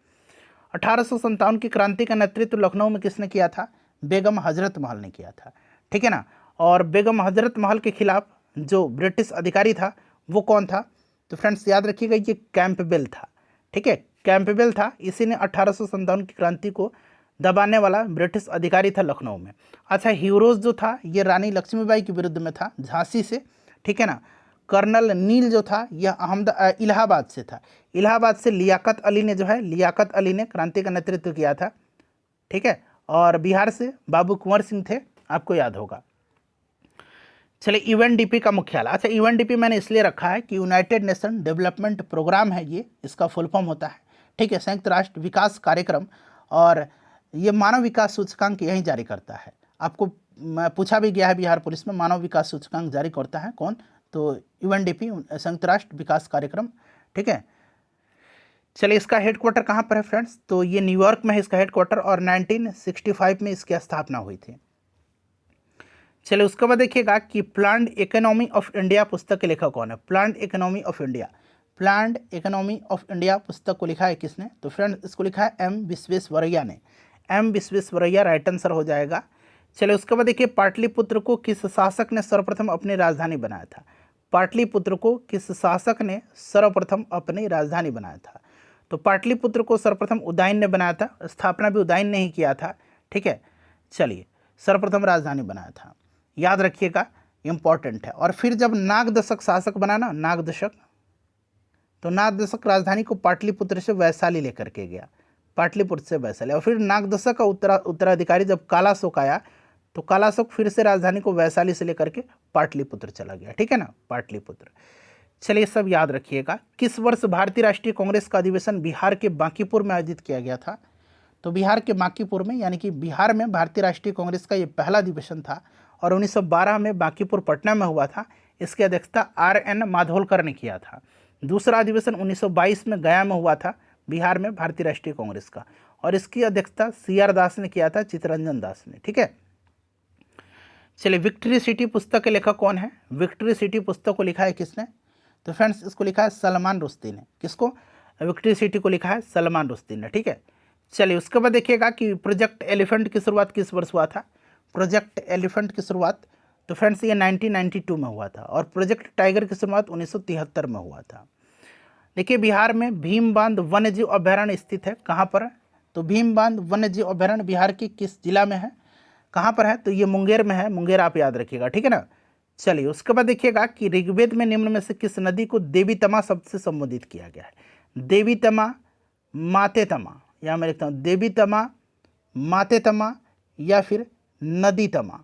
1857 की क्रांति का नेतृत्व लखनऊ में किसने किया था, बेगम हजरत महल ने किया था, ठीक है ना। और बेगम हजरत महल के खिलाफ जो ब्रिटिश अधिकारी था वो कौन था, तो फ्रेंड्स याद रखिएगा ये कैंपबेल था, ठीक है, कैंपबेल था। इसी ने 1857 की क्रांति को दबाने वाला ब्रिटिश अधिकारी था लखनऊ में। अच्छा, हीरोज जो था ये रानी लक्ष्मीबाई के विरुद्ध में था झांसी से, ठीक है ना। कर्नल नील जो था यह इलाहाबाद से था, इलाहाबाद से लियाकत अली ने जो है, लियाकत अली ने क्रांति का नेतृत्व किया था, ठीक है। और बिहार से बाबू कुंवर सिंह थे, आपको याद होगा। चलिए UNDP का मुख्यालय, अच्छा UNDP मैंने इसलिए रखा है कि यूनाइटेड नेशन डेवलपमेंट प्रोग्राम है, ये इसका फुल फॉर्म होता है, ठीक है, संयुक्त राष्ट्र विकास कार्यक्रम। और ये मानव विकास सूचकांक यही जारी करता है। आपको पूछा भी गया है बिहार पुलिस में मानव विकास सूचकांक जारी करता है कौन, तो UNDP संयुक्त राष्ट्र विकास कार्यक्रम, ठीक है। चलिए इसका हेडक्वार्टर कहाँ पर है फ्रेंड्स, तो ये न्यूयॉर्क में है इसका हेडक्वार्टर और 1965 में इसकी स्थापना हुई थी। चलिए उसके बाद देखिएगा कि प्लान्ड इकोनॉमी ऑफ इंडिया पुस्तक के लेखक कौन है। Planned economy of India, planned economy of India पुस्तक को लिखा है किसने? तो फ्रेंड्स इसको लिखा है एम विश्वेश्वरैया ने। एम विश्वेश्वरैया राइट आंसर हो जाएगा। चलिए उसके बाद देखिए, पाटलिपुत्र को किस शासक ने सर्वप्रथम अपनी राजधानी बनाया था? पाटलिपुत्र को किस शासक ने सर्वप्रथम अपनी राजधानी बनाया था? तो पाटलिपुत्र को सर्वप्रथम उदयन ने बनाया था, स्थापना भी उदयन ने ही किया था। ठीक है, चलिए सर्वप्रथम राजधानी बनाया था, याद रखिएगा, इंपॉर्टेंट है। और फिर जब नागदशक शासक बना ना, नागदशक, तो नागदशक राजधानी को पाटलिपुत्र से वैशाली लेकर के गया, पाटलिपुत्र से वैशाली। और फिर नागदशक का उत्तराधिकारी जब कालाशोक आया तो कालाशोक फिर से राजधानी को वैशाली से लेकर के पाटलिपुत्र चला गया। ठीक है ना, पाटलिपुत्र। चलिए सब याद रखिएगा। किस वर्ष भारतीय राष्ट्रीय कांग्रेस का अधिवेशन बिहार के बांकीपुर में आयोजित किया गया था? तो बिहार के बांकीपुर में, यानी कि बिहार में भारतीय राष्ट्रीय कांग्रेस का ये पहला अधिवेशन था और 1912 में बांकीपुर पटना में हुआ था। इसकी अध्यक्षता RN माधोलकर ने किया था। दूसरा अधिवेशन 1922 में गया में हुआ था बिहार में भारतीय राष्ट्रीय कांग्रेस का, और इसकी अध्यक्षता CR दास ने किया था, चित्तरंजन दास ने। ठीक है, चलिए विक्ट्री सिटी पुस्तक के लेखक कौन है? विक्ट्री सिटी पुस्तक को लिखा है किसने? तो फ्रेंड्स इसको लिखा है सलमान रुश्दी ने। किसको? विक्ट्री सिटी को लिखा है सलमान रुश्दी ने। ठीक है, चलिए उसके बाद देखिएगा कि प्रोजेक्ट एलिफेंट की शुरुआत किस वर्ष हुआ था? प्रोजेक्ट एलिफेंट की शुरुआत, तो फ्रेंड्स ये 1992 में हुआ था, और प्रोजेक्ट टाइगर की शुरुआत 1973 में हुआ था। देखिए बिहार में भीम बांध वन्य जीव अभयारण्य स्थित है, कहाँ पर? तो भीम बांध वन्य जीव अभयारण्य बिहार के किस जिला में है, कहाँ पर है? तो ये मुंगेर में है, मुंगेर आप याद रखिएगा। ठीक है ना, चलिए उसके बाद देखिएगा कि ऋग्वेद में निम्न में से किस नदी को देवी तमा शब्द से संबोधित किया गया है? देवी तमा, माते तमा, या मैं लिखता हूँ देवी तमा, माते तमा, या फिर नदी तमा।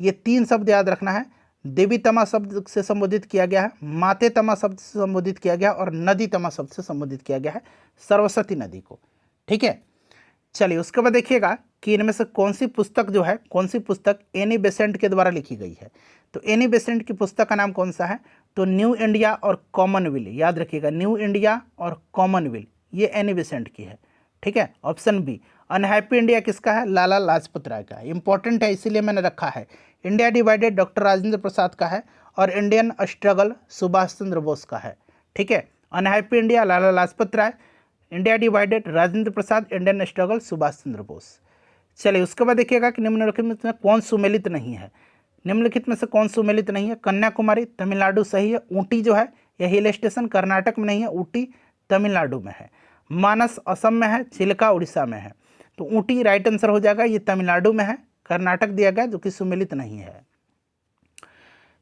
ये तीन शब्द याद रखना है। देवी तमा शब्द से संबोधित किया गया है, माते तमा शब्द से संबोधित किया गया, और नदी तमा शब्द से संबोधित किया गया है सरस्वती नदी को। ठीक है, चलिए उसके बाद देखिएगा कि इनमें से कौन सी पुस्तक जो है, कौन सी पुस्तक एनी बेसेंट के द्वारा लिखी गई है? तो एनी बेसेंट की पुस्तक का नाम कौन सा है? तो न्यू इंडिया और कॉमनवेल्थ, याद रखिएगा, न्यू इंडिया और कॉमनवेल्थ, ये एनी बेसेंट की है। ठीक है, ऑप्शन बी। अनहैप्पी इंडिया किसका है? लाला लाजपत राय का है, इंपॉर्टेंट है इसीलिए मैंने रखा है। India divided doctor Rajendra Prasad का है, और इंडियन स्ट्रगल सुभाष चंद्र बोस का है। ठीक है, unhappy India Lala Lajpat Rai, India divided Rajendra Prasad, Indian struggle Subhash Chandra Bose. चलिए उसके बाद देखिएगा कि निम्नलिखित में कौन सुमेलित नहीं है? निम्नलिखित में से कौन सुमेलित नहीं है? कन्याकुमारी तमिलनाडु सही है, ऊटी जो है यह हिल स्टेशन कर्नाटक में नहीं है, ऊटी तमिलनाडु में है। मानस असम में है, चिल्का उड़ीसा में है, तो ऊटी राइट आंसर हो जाएगा, ये तमिलनाडु में है, कर्नाटक दिया गया जो कि सुमेलित नहीं है।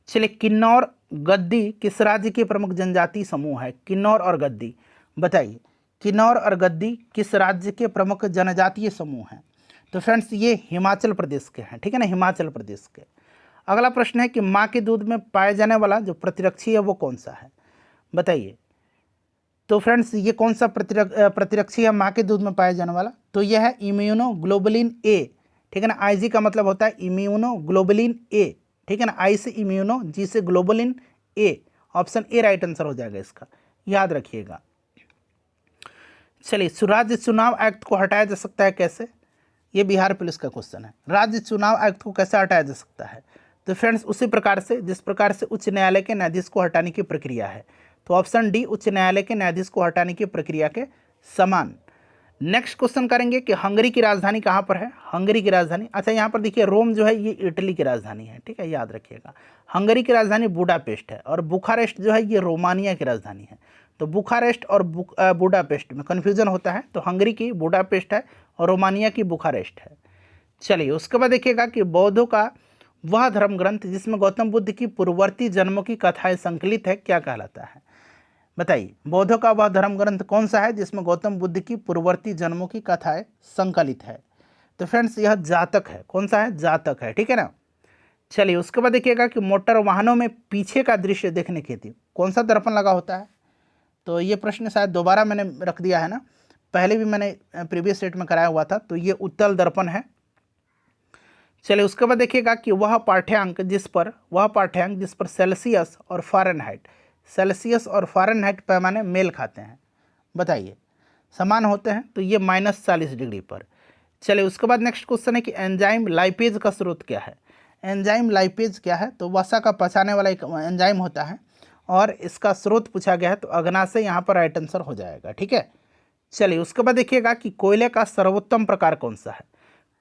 चलिए किन्नौर गद्दी किस राज्य के प्रमुख जनजातीय समूह है? किन्नौर और गद्दी, बताइए, किन्नौर और गद्दी किस राज्य के प्रमुख जनजातीय समूह हैं? तो फ्रेंड्स ये हिमाचल प्रदेश के हैं। ठीक है ना, हिमाचल प्रदेश के। अगला प्रश्न है कि माँ के दूध में पाए जाने वाला जो प्रतिरक्षी है वो कौन सा है? बताइए। तो फ्रेंड्स ये कौन सा प्रतिरक्षी है माँ के दूध में पाया जाने वाला? तो यह है इम्यूनोग्लोबुलिन ए। ठीक है ना, IG का मतलब होता है इम्यूनोग्लोबुलिन ए। ठीक है ना, I से इम्यूनो, G से globulin, A, option A right answer हो जाएगा इसका, याद रखिएगा। चलिए राज्य चुनाव आयुक्त को हटाया जा सकता है कैसे? ये बिहार पुलिस का क्वेश्चन है। राज्य चुनाव आयुक्त को कैसे हटाया जा सकता है? तो फ्रेंड्स उसी प्रकार से जिस प्रकार से उच्च न्यायालय के न्यायाधीश को हटाने की प्रक्रिया है, तो ऑप्शन डी उच्च न्यायालय के न्यायाधीश को हटाने की प्रक्रिया के समान। नेक्स्ट क्वेश्चन करेंगे कि हंगरी की राजधानी कहाँ पर है? हंगरी की राजधानी, अच्छा यहाँ पर देखिए रोम जो है ये इटली की राजधानी है। ठीक है, याद रखिएगा। हंगरी की राजधानी बुडापेस्ट है, और बुखारेस्ट जो है ये रोमानिया की राजधानी है। तो बुखारेस्ट और बुडापेस्ट में कन्फ्यूजन होता है, तो हंगरी की बुडापेस्ट है और रोमानिया की बुखारेस्ट है। चलिए उसके बाद देखिएगा कि बौद्धों का वह धर्म ग्रंथ जिसमें गौतम बुद्ध की पूर्ववर्ती जन्मों की कथाएं संकलित है क्या कहलाता है? बताइए, बौद्धों का वह धर्म ग्रंथ कौन सा है जिसमें गौतम बुद्ध की पूर्ववर्ती जन्मों की कथाएं संकलित है? तो फ्रेंड्स यह जातक है। कौन सा है? जातक है। ठीक है ना, चलिए उसके बाद देखिएगा कि मोटर वाहनों में पीछे का दृश्य देखने के लिए कौन सा दर्पण लगा होता है? तो ये प्रश्न शायद दोबारा मैंने रख दिया है ना, पहले भी मैंने प्रीवियस सेट में कराया हुआ था, तो ये उत्तल दर्पण है। चलिए उसके बाद देखिएगा कि वह पाठ्यांक जिस पर सेल्सियस और फ़ारेनहाइट पैमाने मेल खाते हैं, बताइए, समान होते हैं, तो ये -40 डिग्री पर। चलिए उसके बाद नेक्स्ट क्वेश्चन है कि एंजाइम लाइपेज का स्रोत क्या है? एंजाइम लाइपेज क्या है? तो वसा का पचाने वाला एक एंजाइम होता है, और इसका स्रोत पूछा गया है तो अग्नाशय यहाँ पर राइट आंसर हो जाएगा। ठीक है, चलिए उसके बाद देखिएगा कि कोयले का सर्वोत्तम प्रकार कौन सा है।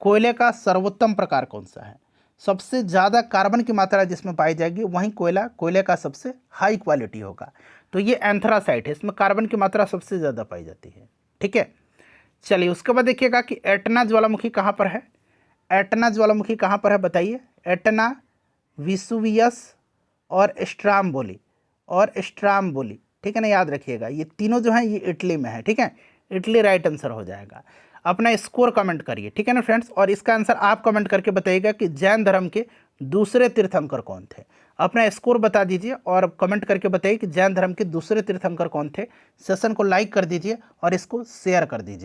कोयले का सर्वोत्तम प्रकार कौन सा है, सबसे ज़्यादा कार्बन की मात्रा जिसमें पाई जाएगी वहीं कोयले का सबसे हाई क्वालिटी होगा। तो ये एंथ्रासाइट है, इसमें कार्बन की मात्रा सबसे ज़्यादा पाई जाती है। ठीक है, चलिए उसके बाद देखिएगा कि एटना ज्वालामुखी कहाँ पर है। एटना ज्वालामुखी कहाँ पर है बताइए। एटना, विसुवियस और स्ट्राम्बोली। ठीक है ना, याद रखिएगा ये तीनों जो हैं ये इटली में है। ठीक है, इटली राइट आंसर हो जाएगा। अपना स्कोर कमेंट करिए। ठीक है ना फ्रेंड्स, और इसका आंसर आप कमेंट करके बताइएगा कि जैन धर्म के दूसरे तीर्थंकर कौन थे। अपना स्कोर बता दीजिए और कमेंट करके बताइए कि जैन धर्म के दूसरे तीर्थंकर कौन थे। सेशन को लाइक कर दीजिए और इसको शेयर कर दीजिए।